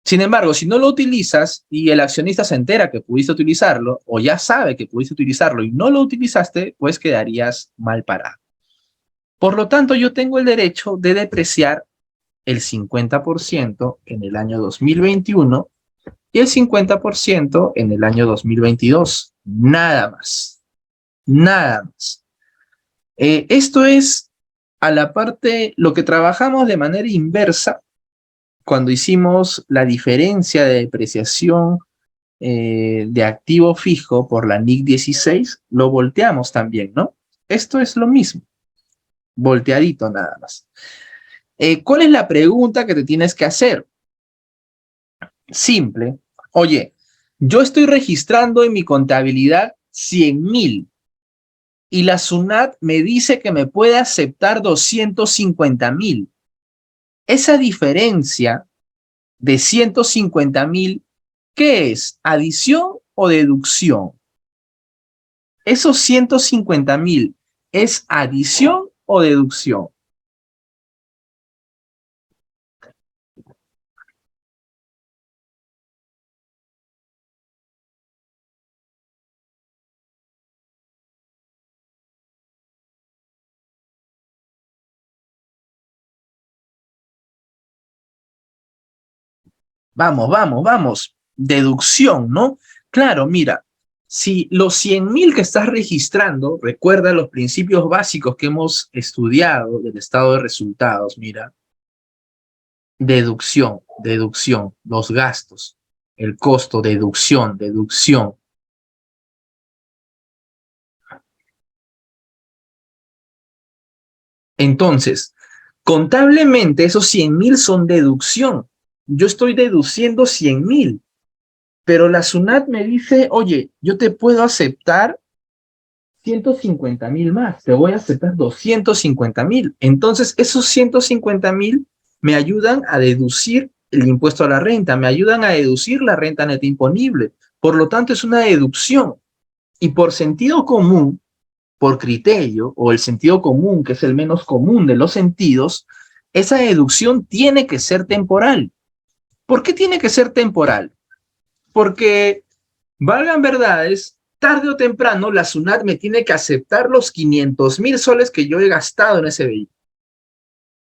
Sin embargo, si no lo utilizas y el accionista se entera que pudiste utilizarlo o ya sabe que pudiste utilizarlo y no lo utilizaste, pues quedarías mal parado. Por lo tanto, yo tengo el derecho de depreciar el 50% en el año 2021 y el 50% en el año 2022. Nada más. Nada más. Esto es a la parte, lo que trabajamos de manera inversa cuando hicimos la diferencia de depreciación de activo fijo por la NIC 16, lo volteamos también, ¿no? Esto es lo mismo, volteadito nada más. ¿Cuál es la pregunta que te tienes que hacer? Simple. Oye, yo estoy registrando en mi contabilidad 100,000 y la SUNAT me dice que me puede aceptar 250,000. Esa diferencia de 150,000, ¿qué es? ¿Adición o deducción? ¿Esos 150,000 es adición o deducción? Vamos, vamos, vamos. Deducción, ¿no? Claro, mira, si los 100,000 que estás registrando, recuerda los principios básicos que hemos estudiado del estado de resultados, mira, deducción, deducción, los gastos, el costo, deducción, deducción. Entonces, contablemente esos 100,000 son deducción. Yo estoy deduciendo 100,000, pero la SUNAT me dice, oye, yo te puedo aceptar 150,000 más, te voy a aceptar 250,000. Entonces, esos 150,000 me ayudan a deducir el impuesto a la renta, me ayudan a deducir la renta neta imponible. Por lo tanto, es una deducción. Y por sentido común, por criterio, o el sentido común, que es el menos común de los sentidos, esa deducción tiene que ser temporal. ¿Por qué tiene que ser temporal? Porque, valgan verdades, tarde o temprano la SUNAT me tiene que aceptar los 500,000 soles que yo he gastado en ese vehículo.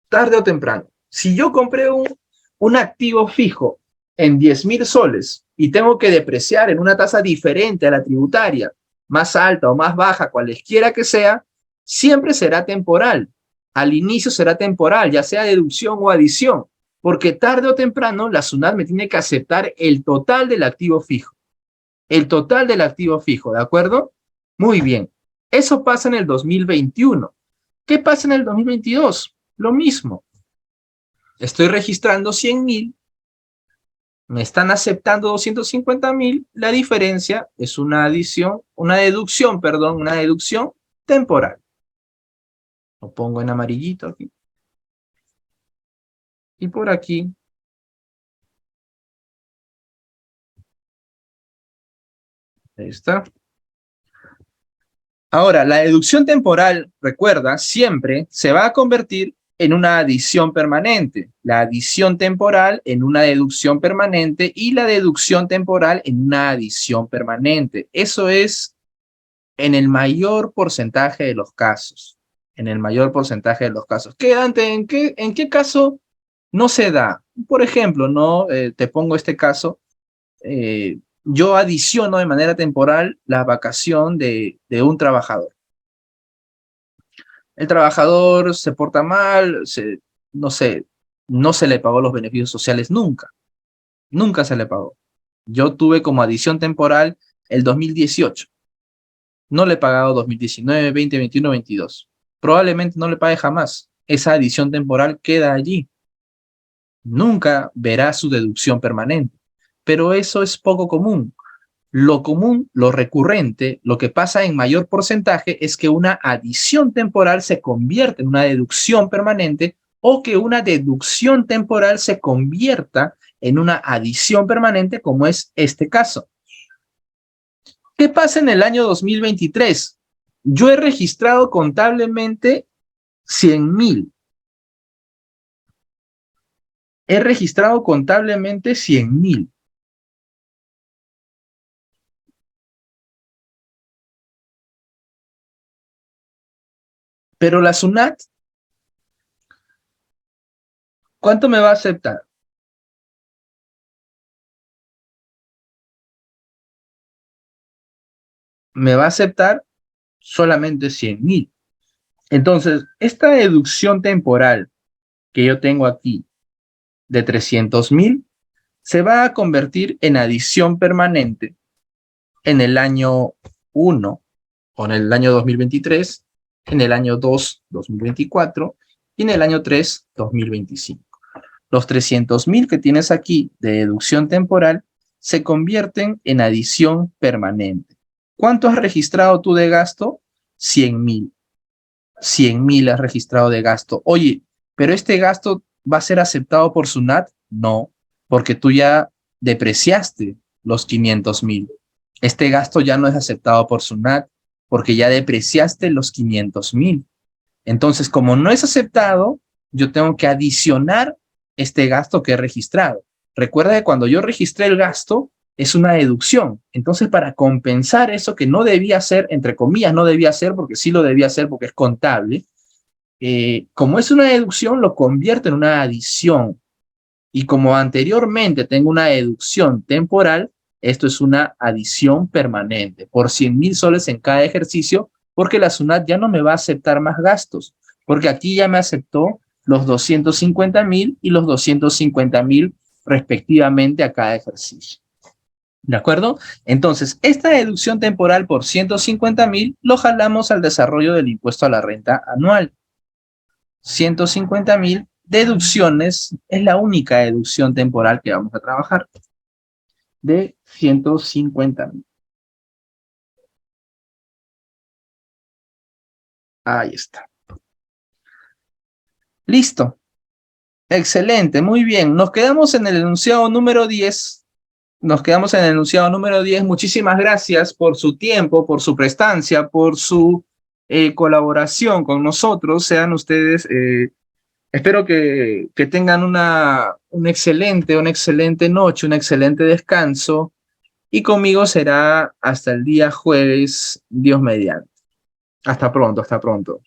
Tarde o temprano. Si yo compré un activo fijo en 10,000 soles y tengo que depreciar en una tasa diferente a la tributaria, más alta o más baja, cualesquiera que sea, siempre será temporal. Al inicio será temporal, ya sea deducción o adición, porque tarde o temprano la SUNAT me tiene que aceptar el total del activo fijo. El total del activo fijo, ¿de acuerdo? Muy bien. Eso pasa en el 2021. ¿Qué pasa en el 2022? Lo mismo. Estoy registrando 100,000, me están aceptando 250,000, la diferencia es una adición, una deducción temporal. Lo pongo en amarillito aquí. Y por aquí. Ahí está. Ahora, la deducción temporal, recuerda, siempre se va a convertir en una adición permanente. La adición temporal en una deducción permanente y la deducción temporal en una adición permanente. Eso es en el mayor porcentaje de los casos. En el mayor porcentaje de los casos. ¿Qué, Dante, en qué caso no se da? Por ejemplo, ¿no? Te pongo este caso. Yo adiciono de manera temporal la vacación de un trabajador. El trabajador se porta mal, no sé, no se le pagó los beneficios sociales nunca. Nunca se le pagó. Yo tuve como adición temporal el 2018. No le he pagado 2019, 20, 21, 22. Probablemente no le pague jamás. Esa adición temporal queda allí. nunca verá su deducción permanente. Pero eso es poco común. Lo común, lo recurrente, lo que pasa en mayor porcentaje es que una adición temporal se convierte en una deducción permanente o que una deducción temporal se convierta en una adición permanente, como es este caso. ¿Qué pasa en el año 2023? Yo he registrado contablemente 100,000. He registrado contablemente 100,000. Pero la SUNAT, ¿cuánto me va a aceptar? Me va a aceptar solamente 100,000. Entonces, esta deducción temporal que yo tengo aquí de 300,000 se va a convertir en adición permanente en el año 1 o en el año 2023, en el año 2, 2024 y en el año 3, 2025. Los 300,000 que tienes aquí de deducción temporal se convierten en adición permanente. ¿Cuánto has registrado tú de gasto? 100,000. 100,000 has registrado de gasto. Oye, pero este gasto va a ser aceptado por SUNAT? No, porque tú ya depreciaste los 500,000. Este gasto ya no es aceptado por SUNAT porque ya depreciaste los 500,000. Entonces, como no es aceptado, yo tengo que adicionar este gasto que he registrado. Recuerda que cuando yo registré el gasto, es una deducción. Entonces, para compensar eso que no debía hacer, entre comillas, no debía hacer, porque sí lo debía hacer porque es contable, como es una deducción, lo convierto en una adición. Y como anteriormente tengo una deducción temporal, esto es una adición permanente por 100,000 soles en cada ejercicio, porque la SUNAT ya no me va a aceptar más gastos, porque aquí ya me aceptó los 250,000 y los 250,000 respectivamente a cada ejercicio. ¿De acuerdo? Entonces, esta deducción temporal por 150,000 lo jalamos al desarrollo del impuesto a la renta anual. 150,000 deducciones es la única deducción temporal que vamos a trabajar de 150,000. Ahí está. Listo. Excelente, muy bien. Nos quedamos en el enunciado número 10. Nos quedamos en el enunciado número 10. Muchísimas gracias por su tiempo, por su prestancia, por su colaboración con nosotros. Sean ustedes, espero que tengan una excelente noche, un excelente descanso. Y conmigo será hasta el día jueves, Dios mediante. Hasta pronto, hasta pronto.